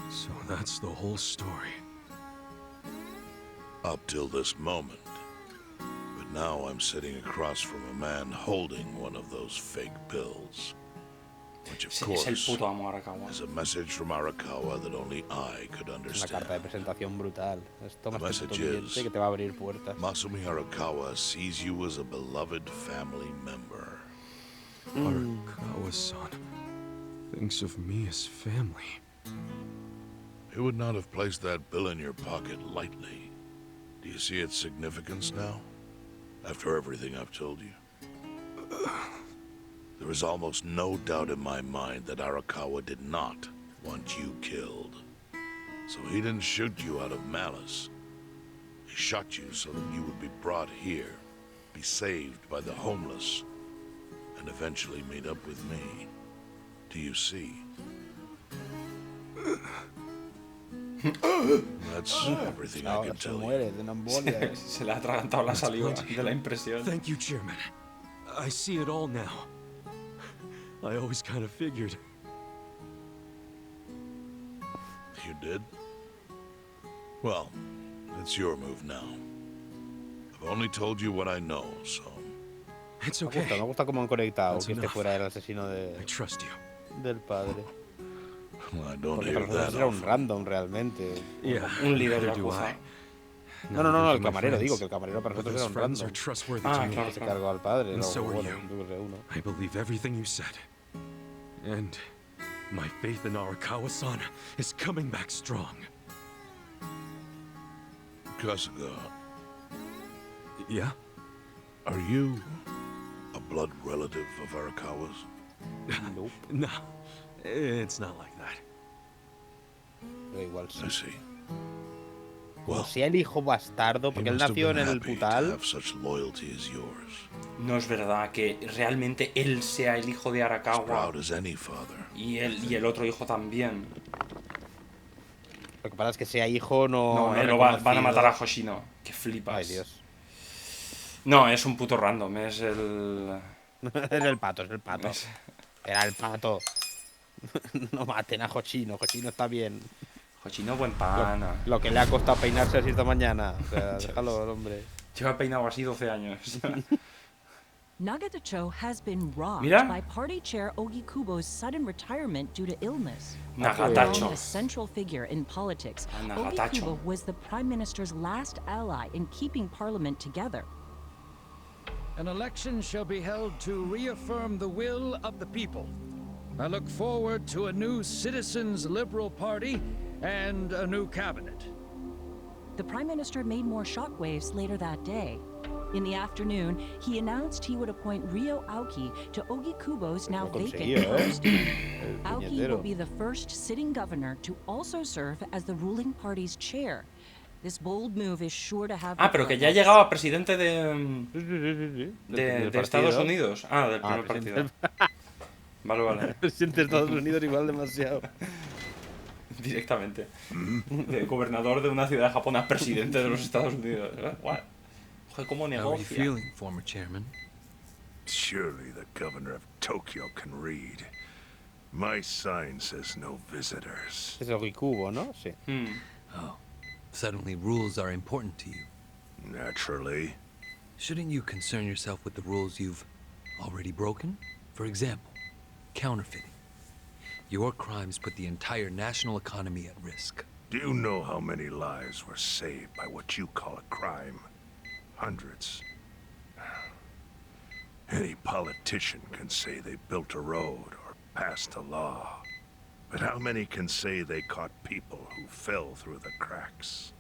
So that's the whole story. Up till this moment. But now I'm sitting across from a man holding one of those fake bills. Which of Es el course puto amo Arakawa. is a message from Arakawa that only I could Una carta de understand. presentación brutal. Toma The este puto message billete is- que te va a abrir puertas. Masumi Arakawa sees you as a beloved family member. Arakawa-san thinks of me as family. He would not have placed that bill in your pocket lightly. Do you see its significance now? After everything I've told you? There is almost no doubt in my mind that Arakawa did not want you killed. So he didn't shoot you out of malice. He shot you so that you would be brought here, be saved by the homeless, and eventually meet up with me. Do you see? That's everything I Ahora can se tell you. muere de una embolia. Se le ha atragantado la saliva de la impresión. Thank you, Chairman. I see it all now. I always kind of figured. You did? Well, it's your move now. I've only told you what I know, so... It's Me okay. gusta cómo han conectado That's que este enough. fuera el asesino I trust you. del padre. Well, I don't Porque hear para that nosotros era un often. random realmente. Yeah, Un líder neither do Yakuza. I. No, Not even el for my camarero, digo friends. que el camarero para But nosotros those era un friends are random. trustworthy Ah, to me. claro. Se cargó al padre, And luego, so are bueno, you. yo qué sé, uno. I believe everything you said. And my faith in Arakawa-san is coming back strong. Kasuga, Yeah? are you a blood relative of Arakawa's? Nope, No, it's not like that. pero igual sí. I see. Como Well, sea el hijo bastardo, he porque él must have nació en been el happy to putal. have such loyalty as yours. No es verdad que realmente él sea el hijo de As Arakawa proud as any father. y el otro hijo también. Lo que pasa es que sea hijo no. No, no van a reconocido. matar a Hoshino. Que flipas. Ay, Dios. No, es un puto random. Es el... Es el pato, es el pato. es- Era el pato. No maten a Hoshino, Hoshino está bien. Hoshino buen pana. Lo que le ha costado peinarse así esta mañana. O sea, déjalo, hombre. Lleva peinado así 12 años. Nagatacho has been robbed Mira. by party chair Ogi Kubo's sudden retirement due to illness. Nagatacho. Long a central figure in politics, Ah, Ogi Nagatacho. Kubo was the prime minister's last ally in keeping parliament together. An election shall be held to reaffirm the will of the people. I look forward to a new Citizens Liberal Party and a new cabinet. The prime minister made more shockwaves later that day. In the afternoon, he announced he would appoint Ryo Aoki to Ogi Kubo's now Lo vacant consiguió, post. El Aoki puñetero. will be the first sitting governor to also serve as the ruling party's chair. This bold move is sure to have. Ah, pero que ya developments. llegaba presidente de Sí, sí. de Estados Unidos. Ah, del primer presidente. partido. Vale, vale. El presidente de Estados Unidos igual demasiado. Directamente. De gobernador de una ciudad de Japón a presidente de los Estados Unidos. What? Joder, ¿cómo How are you negocia? feeling, former chairman? Surely the governor of Tokyo can read. My sign says no visitors. Es el Kubo, ¿no? Sí. Oh, suddenly rules are important to you. Naturally. Shouldn't you concern yourself with the rules you've already broken? For example, counterfeiting. Your crimes put the entire national economy at risk. Do you know how many lives were saved by what you call a crime? Hundreds. Any politician can say they built a road or passed a law. But how many can say they caught people who fell through the cracks?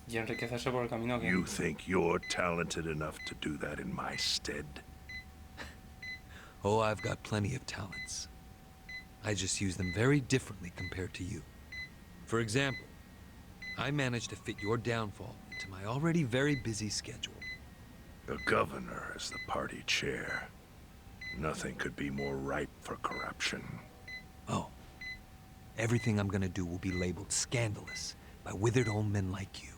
Y enriquecerse por el camino que... You think you're talented enough to do that in my stead? Oh, I've got plenty of talents. I just use them very differently compared to you. For example, I managed to fit your downfall into my already very busy schedule. The governor is the party chair. Nothing could be more ripe for corruption. Oh, everything I'm gonna do will be labeled scandalous by withered old men like you.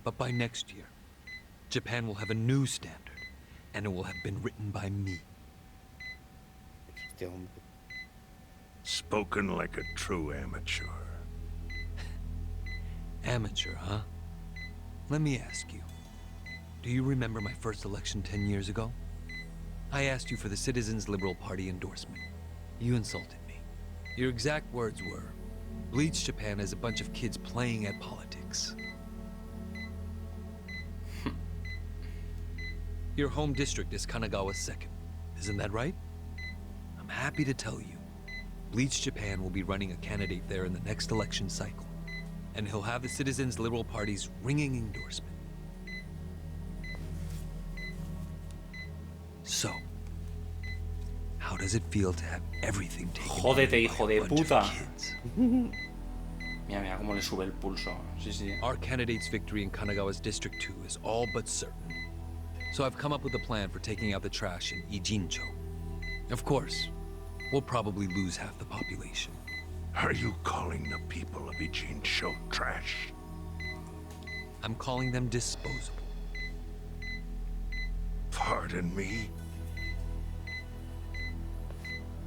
But by next year, Japan will have a new standard, and it will have been written by me. Este hombre. Spoken like a true amateur. Amateur, huh? Let me ask you. Do you remember my first election 10 years ago? I asked you for the Citizens Liberal Party endorsement. You insulted me. Your exact words were, Bleach Japan is a bunch of kids playing at politics. Your home district is Kanagawa's second. Isn't that right? I'm happy to tell you, Bleach Japan will be running a candidate there in the next election cycle. And he'll have the Citizens Liberal Party's ringing endorsement. So, how does it feel to have everything taken from Jódete, you hijo by a de bunch of puta. kids? Mira, mira cómo le sube el pulso. Sí, sí. Our candidate's victory in Kanagawa's District 2 is all but certain. So I've come up with a plan for taking out the trash in Ijincho. Of course, we'll probably lose half the population. Are you calling the people of Ijincho trash? I'm calling them disposable. Pardon me?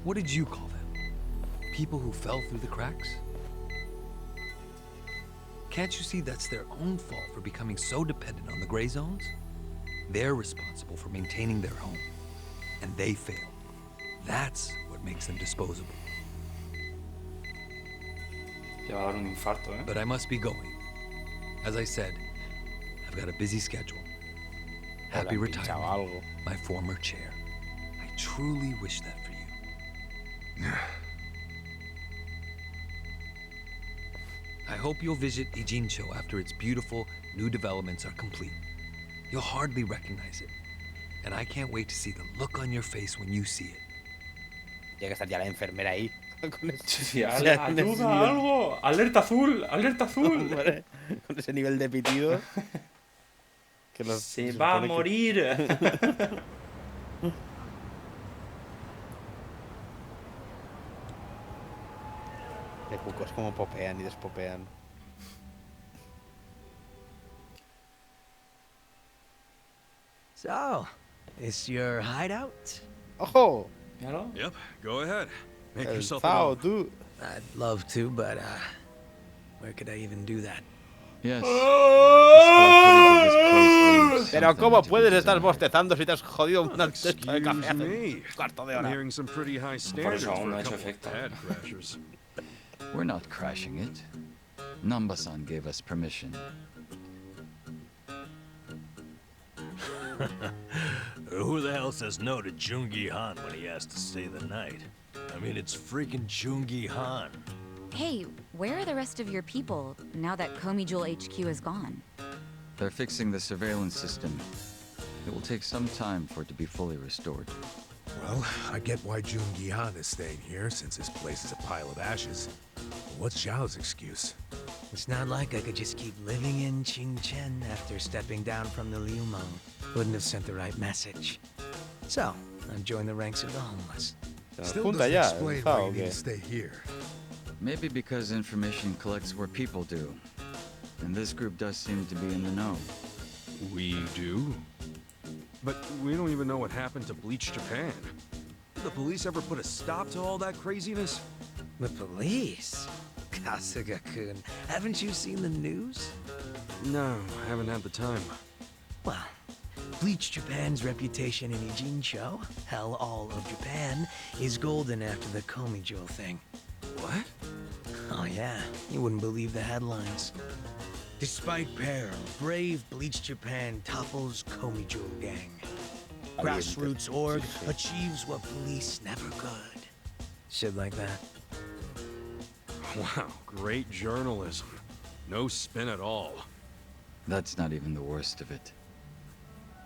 What did you call them? People who fell through the cracks? Can't you see that's their own fault for becoming so dependent on the gray zones? They're responsible for maintaining their home, and they failed. That's what makes them disposable. Le va a dar un infarto, ¿eh? But I must be going. As I said, I've got a busy schedule. Happy Le han pinchado retirement, algo. my former chair. I truly wish that for you. I hope you'll visit Ijincho after its beautiful new developments are complete. You'll hardly recognize it. And I can't wait to see the look on your face when you see it. Tiene que estar ya la enfermera ahí. Con ese, Sí, o sea, con ese ayuda, nivel- algo. Alerta azul, alerta azul. Hombre, con ese nivel de pitido. Que Se va a supone que- morir. De cucos como popean y despopean. So, is your hideout? ¡Ojo! Míralo. Yep, go ahead. Make El yourself at Zao, home. tú. I'd love to, but where could I even do that? Yes. Pero ¿cómo puedes estar bostezando si te has jodido una cesta de café Excuse hace me. un cuarto de I'm hora? hearing some pretty high Por standards eso aún for no a ha hecho couple of efecto. pad crashers. We're not crashing it. Namba-san gave us permission. Who the hell says no to Jungi Han when he asks to stay the night? I mean, it's freaking Jungi Han. Hey, where are the rest of your people now that Komi Jewel HQ is gone? They're fixing the surveillance system. It will take some time for it to be fully restored. Well, I get why Jun Gihan is staying here, since this place is a pile of ashes. What's Zhao's excuse? It's not like I could just keep living in Qingchen after stepping down from the Liumeng. Wouldn't have sent the right message. So, I've joined the ranks of the homeless. Se nos Still junta doesn't ya, explain el why Zao, you need ¿qué? to stay here. Maybe because information collects where people do. And this group does seem to be in the know. We do? But we don't even know what happened to Bleach Japan. Did the police ever put a stop to all that craziness? The police? Kasuga-kun, haven't you seen the news? No, I haven't had the time. Well, Bleach Japan's reputation in Ijincho, hell all of Japan, is golden after the Komi Jewel thing. What? Oh yeah, you wouldn't believe the headlines. Despite peril, brave Bleach Japan topples Komi Jewel gang. Grassroots org achieves what police never could. Shit like that. Wow, great journalism. No spin at all. That's not even the worst of it.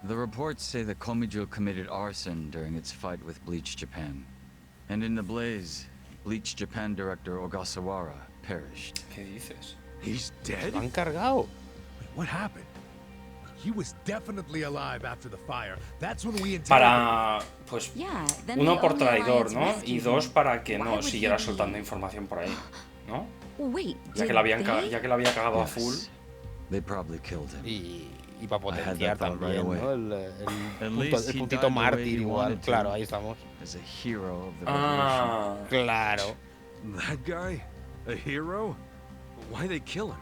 The reports say that Komijo committed arson during its fight with Bleach Japan. And in the blaze, Bleach Japan director Ogasawara perished. ¿Qué dices? He's dead? Lo han cargado. Wait, what happened? He was definitely alive after the fire. That's when we interrogated. Para, pues, Yeah, then uno the por only traidor, alliance ¿no? Y rescued dos, him. para que Why no would siguiera he be- soltando información por ahí, ¿no? Wait, Ya did que la habían, they? ya que la había cagado a full. They probably killed him. Y para I had potenciar that thought right también, away. ¿no? El At punto, least el he puntito died the way mártir he igual. wanted to. Claro, ahí estamos. As a hero of the revolution. Ah, Claro. That guy? A hero? Why'd they kill him?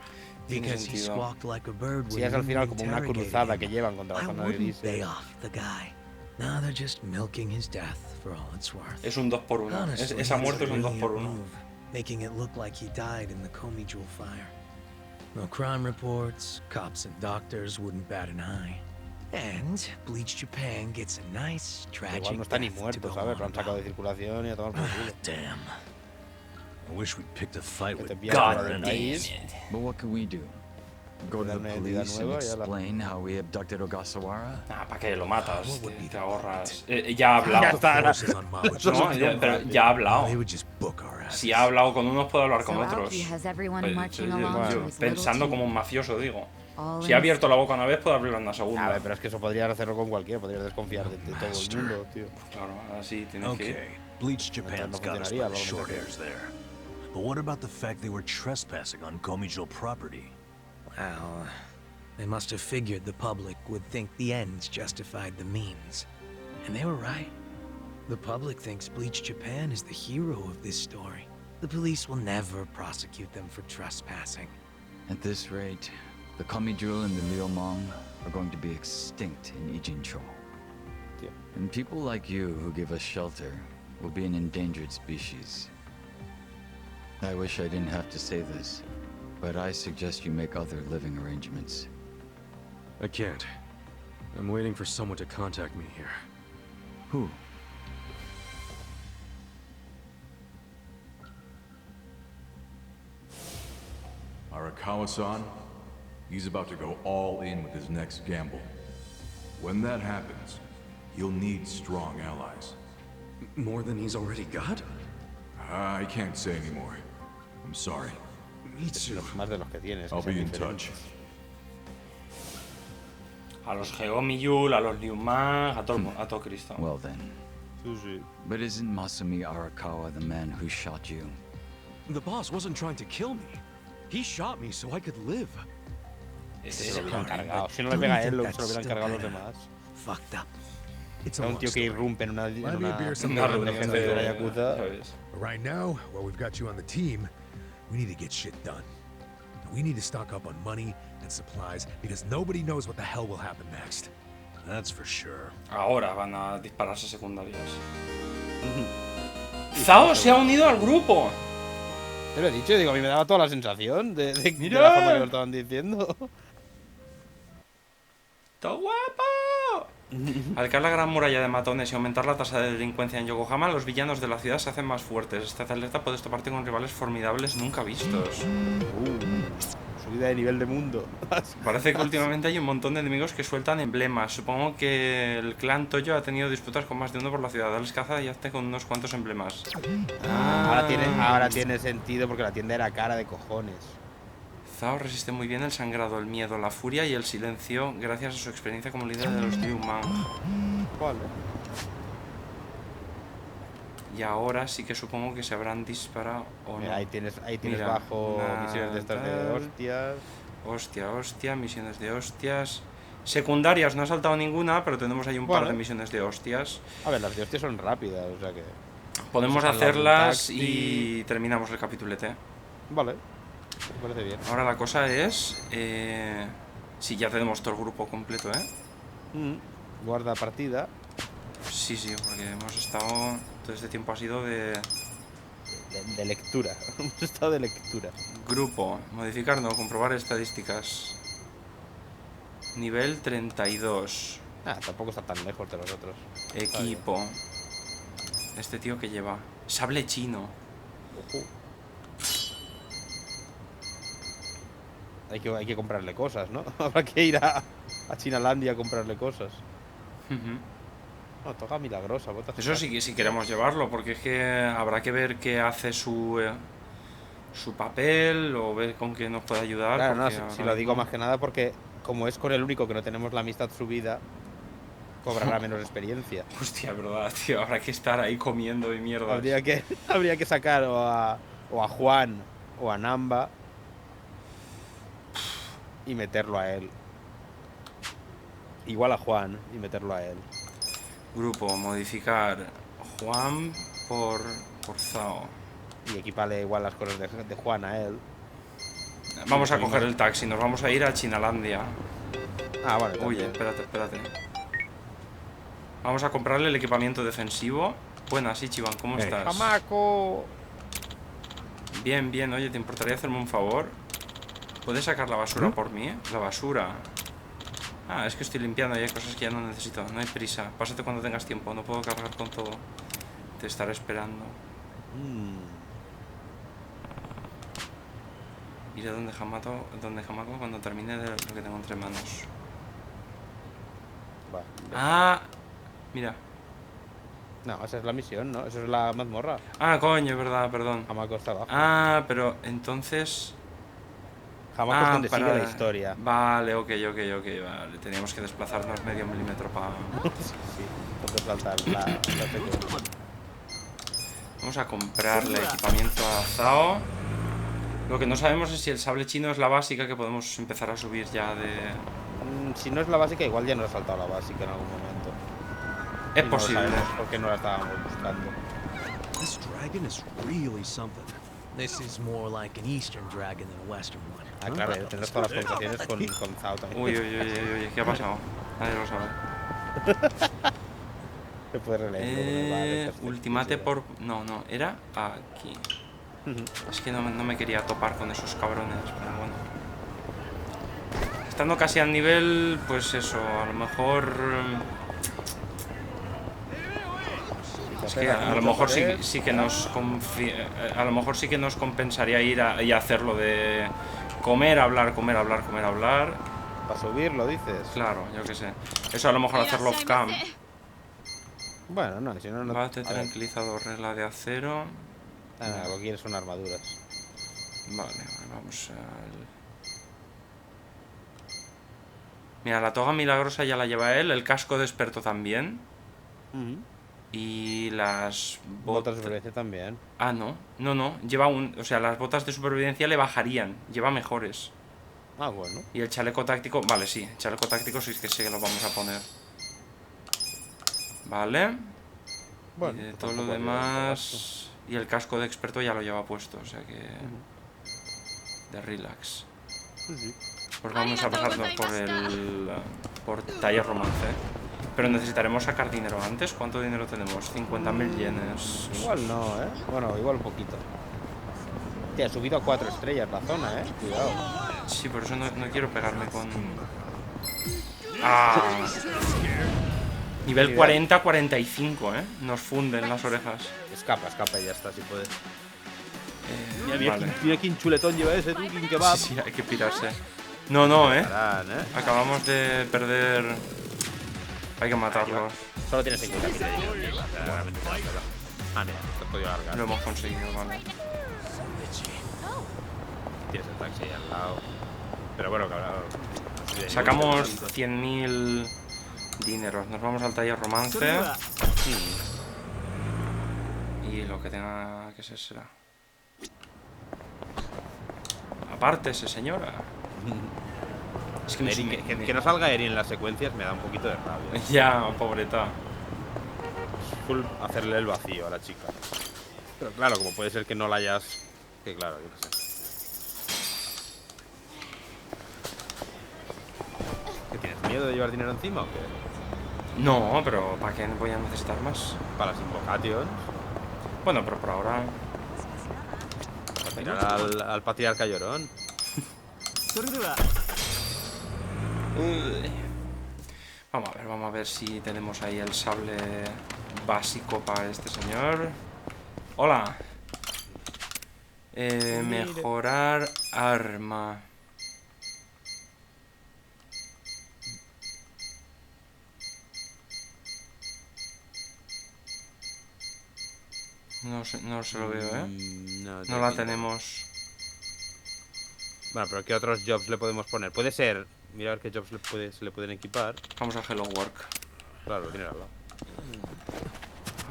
tiene Because he sentido. squawked like a bird Si when es al we final como una interrogated cruzada him. que llevan contra la Why zona de wouldn't they grises. off the guy? Now they're just milking his death for all it's worth. Es un 2 por 1. Honestly, Esa it's muerte a es un 2 por brilliant 1. move, making it look like he died in the Komi Jewel fire. No crime reports, cops and doctors wouldn't bat an eye. And Bleach Japan gets a nice, tragic Igual no está ni death to muerto, go ¿sabes? Lo on han sacado de about. circulación y a tomar por culo. Damn. I wish we'd picked a fight Que te with pillan God fuera del país. But what can we do? Go to the Darle identidad police and nueva y ya la- explain how we abducted Ogasawara? Ah, ¿para qué lo matas? What would be Te the ahorras. Ya ha hablado. Forces on Mabuchi. No, pero ya ha hablado. They would just book our asses. Si ha hablado con unos, puede hablar con So otros. Aoki has everyone Pues, marching yo- along to yo, his pensando little como un team. mafioso, digo. All Si ha in abierto la boca una vez, puede abrirla una segunda. A ver, pero es que eso podrías hacerlo con cualquiera. Podrías desconfiar de todo el mundo, tío. Claro, así tienes que ir. Okay, Bleach Japan's no got us funcionaría by the la short organización. hairs there. But what about the fact they were trespassing on Komijo property? Well, they must have figured the public would think the ends justified the means. And they were right. The public thinks Bleach Japan is the hero of this story. The police will never prosecute them for trespassing. At this rate, the Komijul and the Liumang are going to be extinct in Ijincho. And people like you who give us shelter will be an endangered species. I wish I didn't have to say this, but I suggest you make other living arrangements. I can't. I'm waiting for someone to contact me here. Who? Arakawa-san, he's about to go all in with his next gamble. When that happens, he'll need strong allies. More than he's already got? I can't say anymore. I'm sorry. Me too. Más de los que tienes. I'll be in touch. A los Geomiyul, a los Liumang, a todo Cristo. Well then. But isn't Masumi Arakawa the man who shot you? The boss wasn't trying to kill me. He shot me so I could live. Se lo hubieran cargado. Si no le pega a él, se lo hubieran cargado a los demás. Fucked up. Es un tío que irrumpe en una reunión someday. de la Yakuza. But right now, while we've got you on the team, we need to get shit done. We need to stock up on money and supplies because nobody knows what the hell will happen next. That's for sure. Ahora van a dispararse secundarias. Zao se ha unido al grupo. Te lo he dicho, digo, a mí me daba toda la sensación de la forma que lo estaban diciendo. ¡Todo guapo! Al caer la gran muralla de matones y aumentar la tasa de delincuencia en Yokohama, los villanos de la ciudad se hacen más fuertes. Esta alerta puedes toparte con rivales formidables nunca vistos. Subida de nivel de mundo. Parece que últimamente hay un montón de enemigos que sueltan emblemas. Supongo que el clan Toyo ha tenido disputas con más de uno por la ciudad. Dales caza y hazte con unos cuantos emblemas. Ahora tiene sentido porque la tienda era cara de cojones. Zao resiste muy bien el sangrado, el miedo, la furia y el silencio gracias a su experiencia como líder de los Liumang. Vale. Y ahora sí que supongo que se habrán disparado o no. Ahí tienes Mira, bajo misiones de estas de hostias. Hostia, misiones de hostias. Secundarias no ha saltado ninguna, pero tenemos ahí un par de misiones de hostias. A ver, las de hostias son rápidas, o sea que... Podemos hacerlas y terminamos el capitulete. Vale. Me parece bien. Ahora la cosa es... si ya tenemos todo el grupo completo, Guarda partida. Sí, porque hemos estado... Todo este tiempo ha sido de lectura. Hemos estado de lectura. Grupo. Modificar, no. Comprobar estadísticas. Nivel 32. Tampoco está tan lejos de los otros. Equipo. Este tío que lleva. Sable chino. Hay que comprarle cosas, ¿no? Habrá que ir a Chinalandia a comprarle cosas. No, toca milagrosa. Eso sí que si queremos llevarlo, porque es que habrá que ver qué hace su papel o ver con qué nos puede ayudar. Claro, no, si lo digo más que nada porque como es con el único que no tenemos la amistad subida, cobrará menos experiencia. Hostia, verdad, tío, habrá que estar ahí comiendo y mierda. Habría que sacar o a Juan o a Namba y meterlo a él. Igual a Juan y meterlo a él. Grupo, modificar Juan por Zao. Y equipale igual las cosas de Juan a él. Vamos a coger el taxi, nos vamos a ir a Chinalandia. Vale. Oye, espérate. Vamos a comprarle el equipamiento defensivo. Buenas, Ichiban, ¿cómo estás? ¡Jamaco! Bien, oye, ¿te importaría hacerme un favor? ¿Puedes sacar la basura por mí? La basura. Es que estoy limpiando y hay cosas que ya no necesito. No hay prisa. Pásate cuando tengas tiempo. No puedo cargar con todo. Te estaré esperando. Iré donde Hamato cuando termine de lo que tengo entre manos. Mira. No, esa es la misión, ¿no? Esa es la mazmorra. Coño, es verdad, perdón. Hamako está abajo. Pero entonces... Hamako es donde sigue la historia. Vale, ok, vale. Teníamos que desplazarnos medio milímetro para... sí, entonces saltar la secuencia. Vamos a comprarle equipamiento a Zao. Lo que no sabemos es si el sable chino es la básica que podemos empezar a subir ya de... Si no es la básica, igual ya nos ha saltado la básica en algún momento. Es Y no posible. sabemos por qué no la estábamos buscando. This dragon is really something. This is more like an Eastern dragon than a Western one. Ah, claro, tendrás todas las conversaciones con Zhao también. Uy, ¿qué ha pasado? Nadie lo sabe. Se puede releer. Ultimate por... No, era aquí. Es que no me quería topar con esos cabrones, pero bueno. Estando casi al nivel, pues eso, a lo mejor... Es que a lo mejor sí que nos a lo mejor sí que nos compensaría ir y hacerlo de comer, hablar. Para subirlo, dices. Claro, yo qué sé. Eso a lo mejor hacerlo off cam. Bueno, no, si no, no. Bate tranquilizador, regla de acero. Lo que quieres son armaduras. Vale, vamos al... Mira, la toga milagrosa ya la lleva él, el casco de experto también. Y las botas de supervivencia también. Ah, no, lleva o sea, las botas de supervivencia le bajarían, lleva mejores. Ah, bueno. Y el chaleco táctico, vale, sí, el chaleco táctico sí que lo vamos a poner. Vale. Bueno, y de todo lo demás... Y el casco de experto ya lo lleva puesto, o sea que... De relax. Pues vamos a pasarlo por taller romance. Pero necesitaremos sacar dinero antes. ¿Cuánto dinero tenemos? 50.000 yenes. Igual no, ¿eh? Bueno, igual un poquito. Te ha subido a 4 estrellas la zona, ¿eh? Cuidado. Sí, por eso no quiero pegarme con... ¡Ah! Nivel 40-45, ¿eh? Nos funden las orejas. Escapa y ya está, si puedes. Vale. Mira quién chuletón lleva ese, tú, quién kebab. Sí, hay que pirarse. No, ¿eh? Acabamos de perder... Hay que matarlos. Solo tienes 50.000 de dinero. Realmente te mira, te he podido alargar. Lo hemos conseguido, vale. Tienes el taxi ahí al lado. Pero bueno, cabrón. Sacamos 100.000 dineros. Nos vamos al taller romance. Y lo que tenga que ser será. Apártese, señora. Es que, que no salga Eri en las secuencias me da un poquito de rabia. Ya, pobreta. Full hacerle el vacío a la chica. Pero claro, como puede ser que no la hayas... Que claro, yo qué sé. ¿Qué tienes miedo de llevar dinero encima o qué? No, pero ¿para qué voy a necesitar más? Para las invocations. Bueno, pero por ahora... Para tirar al patriarca llorón. Vamos a ver si tenemos ahí el sable básico para este señor. Hola. Mejorar arma. No se lo veo, ¿eh? No la tenemos. Bueno, pero ¿qué otros jobs le podemos poner? Puede ser... Mira a ver qué jobs se le pueden equipar. Vamos a Hello Work. Claro, lo tiene al lado.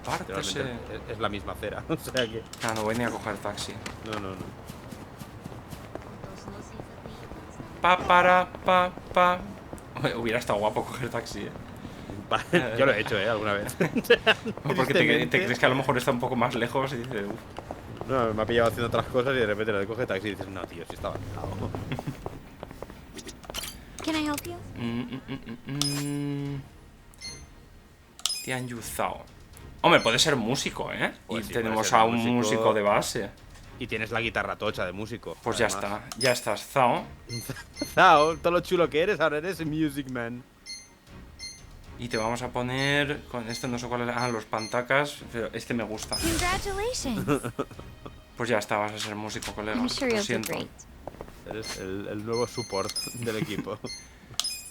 Apártese. Es la misma cera, o sea que... Ah, no voy ni a coger taxi. No. Pa. Hubiera estado guapo coger taxi, ¿eh? Yo lo he hecho, alguna vez. Porque te crees que a lo mejor está un poco más lejos y dices... No, me ha pillado haciendo otras cosas y de repente le coge taxi y dices, no, tío, si estaba al lado. Can I help you? Tian Yu Zhao. Hombre, puede ser músico, ¿eh? Pues y sí, tenemos a un músico de base. Y tienes la guitarra tocha de músico. Pues además. ya estás, Zhao. Zhao, todo lo chulo que eres, ahora eres Music Man. Y te vamos a poner con esto, no sé cuál es. Ah, los pantacas, pero este me gusta. Congratulations. Pues ya está, vas a ser músico, colega. I'm sure Lo you'll do siento. great. Eres el nuevo support del equipo.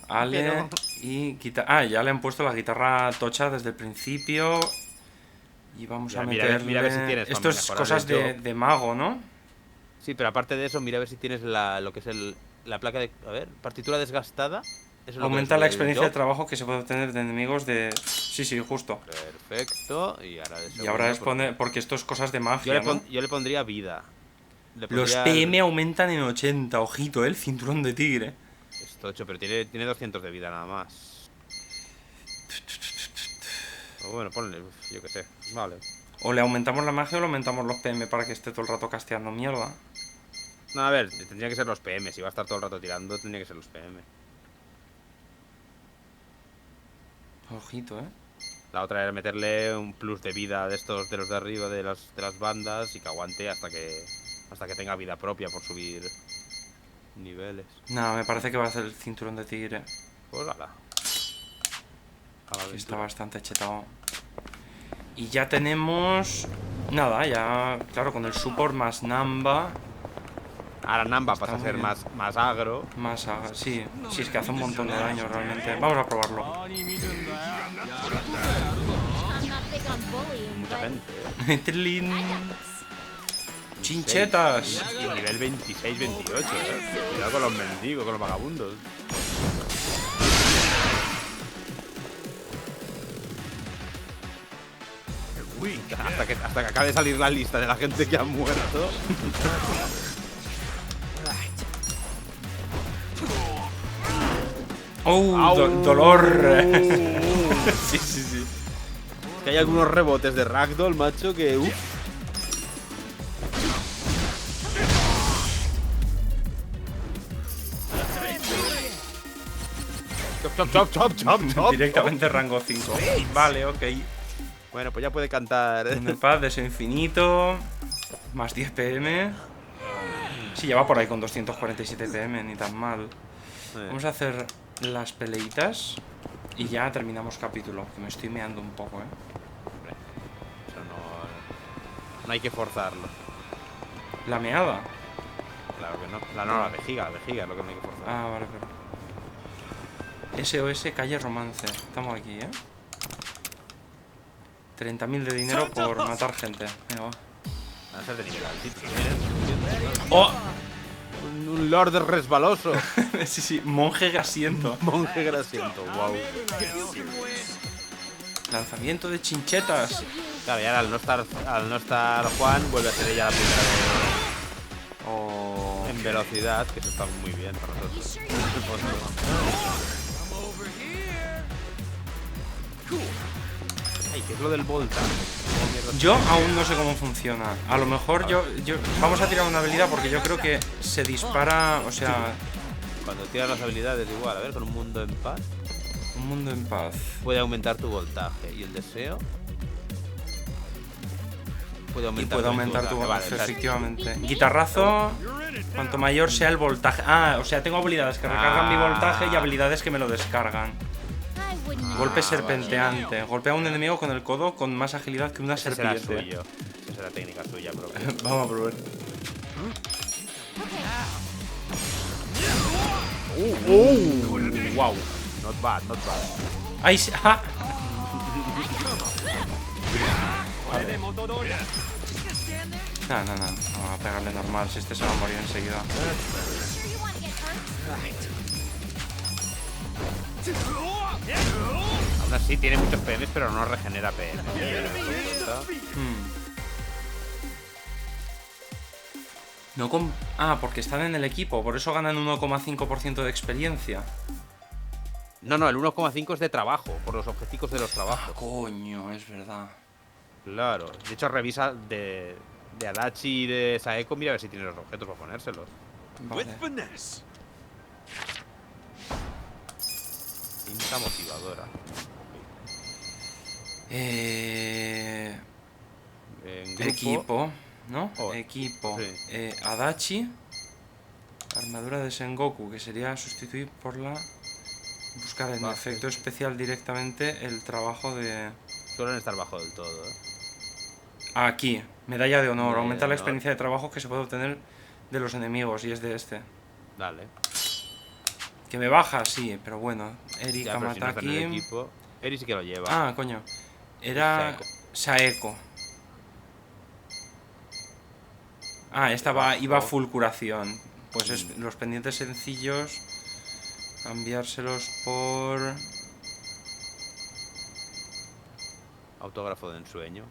Ale Pero... y guitarra. Ah, ya le han puesto la guitarra tocha desde el principio. Y vamos a meterle... Mira a ver si tienes. Esto es cosas de mago, ¿no? Sí, pero aparte de eso, mira a ver si tienes lo que es la placa de... A ver, partitura desgastada. Eso aumenta la experiencia de trabajo que se puede obtener de enemigos de... Sí, justo. Perfecto. Y ahora es poner... Porque esto es cosas de magia, yo le pondría vida. Los PM aumentan en 80, ojito, el cinturón de tigre. Es tocho, pero tiene 200 de vida nada más. O bueno, ponle, yo qué sé. Vale. O le aumentamos la magia o le aumentamos los PM para que esté todo el rato casteando mierda. No, a ver, tendría que ser los PM. Si va a estar todo el rato tirando, tendría que ser los PM. Ojito, La otra era meterle un plus de vida de estos, de los de arriba, de las bandas, y que aguante hasta que tenga vida propia por subir niveles. Nada, me parece que va a hacer el cinturón de tigre. Pues ala. Que está bastante chetado. Y ya tenemos... Nada, ya... Claro, con el support más Namba. Ahora Namba pasa a ser más agro. Más agro, sí. Sí, es que hace un montón de daño realmente. Vamos a probarlo. Mucha gente, Trilín. Chinchetas. Y nivel 26, 28, Cuidado con los mendigos, con los vagabundos. Hasta que acabe de salir la lista de la gente que ha muerto. Dolor. Sí. Es que hay algunos rebotes de Ragdoll, macho, que Chop. Directamente rango 5. Vale, ok. Bueno, pues ya puede cantar. Un pad, deseo infinito. Más 10 PM. Sí, ya va por ahí con 247 PM, ni tan mal. Vamos a hacer las peleitas y ya terminamos capítulo, que me estoy meando un poco, Eso no hay que forzarlo. ¿La meada? Claro que no. La vejiga es lo que no hay que forzar. Ah, vale, pero... SOS Calle Romance. Estamos aquí, 30.000 de dinero por matar gente. Venga, va. Va a ser de nivel altito. ¡Oh! Un lord resbaloso. Sí, monje grasiento. Monje grasiento, wow. Lanzamiento de chinchetas. Claro, y ahora al no estar Juan, vuelve a ser ella la primera en velocidad, que eso está muy bien para nosotros. Ay, ¿qué es lo del Volta? Yo aún no sé cómo funciona. A lo mejor yo vamos a tirar una habilidad porque yo creo que se dispara, o sea... Cuando tiras las habilidades igual, a ver, con un mundo en paz. Un mundo en paz. Puede aumentar tu voltaje. ¿Y el deseo? Puede aumentar tu voltaje, efectivamente. Guitarrazo, cuanto mayor sea el voltaje. Ah, o sea, tengo habilidades que recargan mi voltaje y habilidades que me lo descargan. Golpe serpenteante. Vale. Golpea a un enemigo con el codo con más agilidad que una serpiente. Será suyo. Esa será técnica suya, bro. Vamos a probar. Wow. Not bad. ¡Ay! Sí, ¡ah! Vale. No, vamos a pegarle normal, si este se va a morir enseguida. Aún así tiene muchos PM, pero no regenera PM. No porque están en el equipo, por eso ganan 1,5% de experiencia. No, el 1,5 es de trabajo, por los objetivos de los trabajos. Coño, es verdad. Claro, de hecho revisa de Adachi y de Saeko, mira a ver si tiene los objetos para ponérselos. Vale. Pinta motivadora. Equipo, ¿no? Equipo. Sí. Adachi. Armadura de Sengoku, que sería sustituir por la... Buscar en efecto especial directamente el trabajo de... Suelen estar bajo del todo, Aquí, medalla de honor. Medalla Aumenta de la honor. experiencia de trabajo que se puede obtener de los enemigos y es de este. Dale. Que me baja, sí, pero bueno. Eri Ya, pero si no está en el Kamataki. equipo, Eri sí que lo lleva. Ah, coño. Era Saeko. Ah, esta iba full curación. Pues es los pendientes sencillos. Cambiárselos por... Autógrafo de ensueño.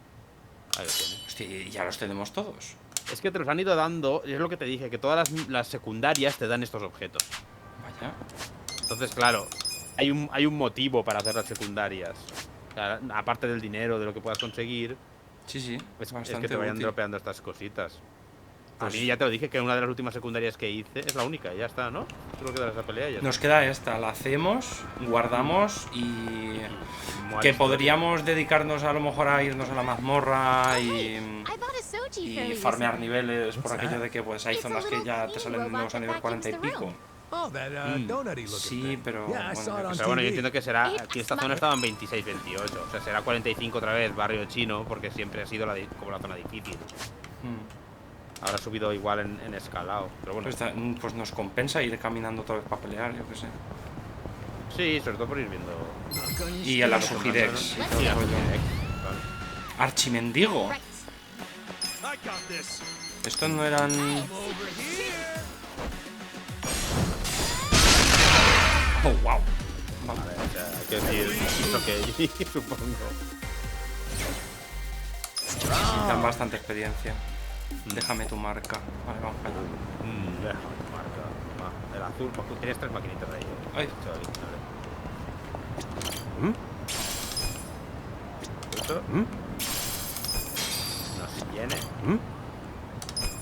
Ahí lo tienes. Hostia, ya los tenemos todos. Es que te los han ido dando, y es lo que te dije, que todas las secundarias te dan estos objetos. Vaya. Entonces, claro, hay un motivo para hacer las secundarias. O sea, aparte del dinero, de lo que puedas conseguir, Sí, es bastante que te vayan útil. dropeando estas cositas. Pues- A mí ya te lo dije que una de las últimas secundarias que hice es la única, ya está, ¿no? Solo queda esa pelea y ya Nos está. queda esta, la hacemos, guardamos y... Muere Que esto, podríamos dedicarnos a lo mejor a irnos a la mazmorra y farmear niveles por aquello de que pues hay zonas que ya te salen nuevos a nivel 40 y pico. Oh, that donut-y looking Sí, thing. pero Yeah, I saw it bueno, on Pero bueno, yo TV. entiendo que será... Aquí esta zona estaba en 26, 28. O sea, será 45 otra vez, barrio chino, porque siempre ha sido como la zona difícil. Ahora ha subido igual en escalado. Pero bueno. Pues nos compensa ir caminando otra vez para pelear, yo qué sé. Sí, sobre todo por ir viendo... Y el Arsujirex. Sí, Arsujirex, Archimendigo. Estos no eran... Oh, wow. Vale, o sea, hay que decir lo que supongo. Dan bastante experiencia. Déjame tu marca. Vale, vamos para allá. Déjame tu marca. Va, el azul, tienes 3 maquinitas ahí. Ay. Eso. No se llene.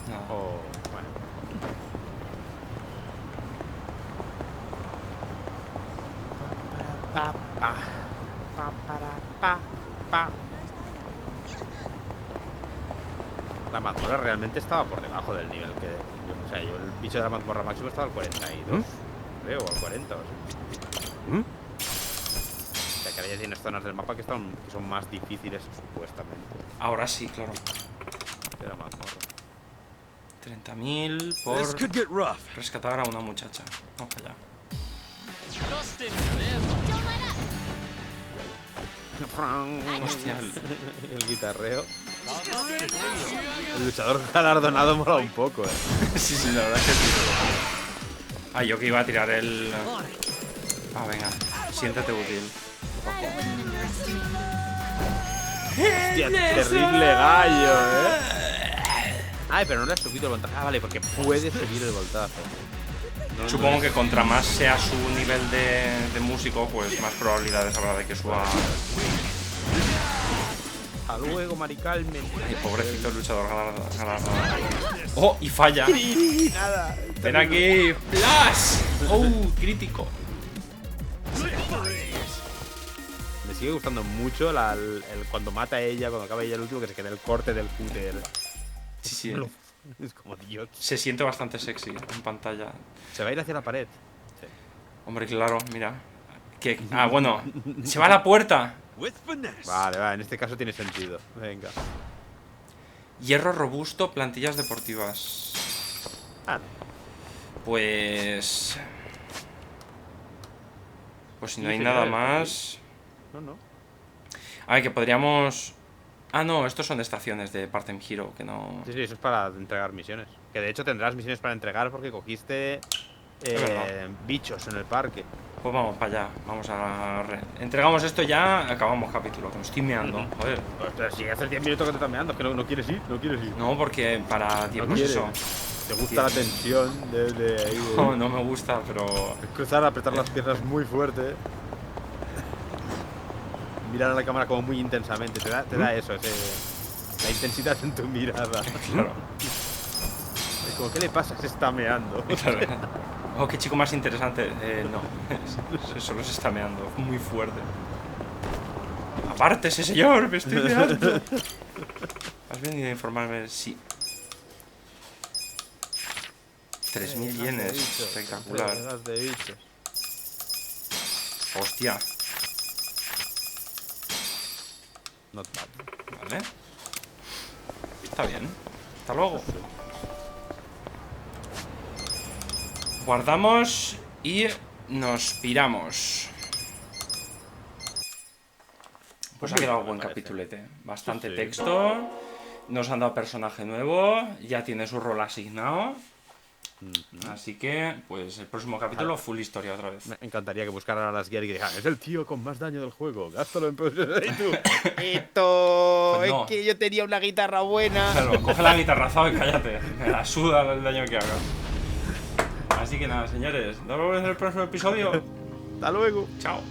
No. O... bueno. La mazmorra realmente estaba por debajo del nivel que... O sea, yo el bicho de la mazmorra máximo estaba al 42, creo, o al 40 o así. O sea, que ahora ya tienes zonas del mapa que son más difíciles, supuestamente. Ahora sí, claro. De la mazmorra. 30.000 por rescatar a una muchacha. Vamos allá. Hostia, el guitarreo. El luchador galardonado mola un poco, Sí, la verdad es que sí. Ah, yo que iba a tirar el... Ah, venga, siéntate útil. Hostia, terrible gallo, Ay, pero no le has subido el voltaje. Ah, vale, porque puede subir el voltaje. Supongo que contra más sea su nivel de músico, pues más probabilidades habrá de que suba. Hasta luego, Mari Carmen. Ay, pobrecito el luchador galardonado. ¡Oh! Y falla. Nada. Ven aquí. ¡Flash! ¡Oh! Crítico. Me sigue gustando mucho cuando mata a ella, cuando acaba ella el último, que se queda el corte del cúter. Sí. Es como Dios. Se siente bastante sexy en pantalla. Se va a ir hacia la pared. Sí. Hombre, claro, mira. Bueno. ¡Se va a la puerta! Vale, en este caso tiene sentido. Venga. Hierro robusto, plantillas deportivas. Pues si no hay nada más... No. A ver, que podríamos... Ah, no, estos son estaciones de Part-Time Hero, que no... Sí, eso es para entregar misiones. Que de hecho tendrás misiones para entregar porque cogiste bichos en el parque. Pues vamos para allá, vamos a... Entregamos esto ya, acabamos capítulo, que me estoy meando, joder. Ostras, si hace 10 minutos que te estás meando, es que no quieres ir, No, porque para tiempos eso... ¿Te gusta la tensión de ahí? No me gusta, pero... Cruzar, apretar las piernas muy fuerte. Mirar a la cámara como muy intensamente. Te da eso, la intensidad en tu mirada. Claro. Es como, ¿qué le pasa? Se está meando. Claro. Oh, qué chico más interesante. No, solo se está meando muy fuerte. Apártese, señor, me estoy meando. ¿Has venido a informarme? Sí. 3.000 yenes, espectacular. Hostia. Not bad. Vale. Está bien. Hasta luego. Guardamos y nos piramos. Pues ha quedado buen capitulete. Bastante texto. Nos han dado personaje nuevo. Ya tiene su rol asignado. Así que, pues el próximo capítulo, full historia otra vez. Me encantaría que buscaran a las guías y que dijeran: es el tío con más daño del juego, gástalo en y tú. Esto Pues no. es que yo tenía una guitarra buena. Claro, coge la guitarrazo y cállate. Me la suda el daño que haga. Así que nada, señores, nos vemos en el próximo episodio. Hasta luego. Chao.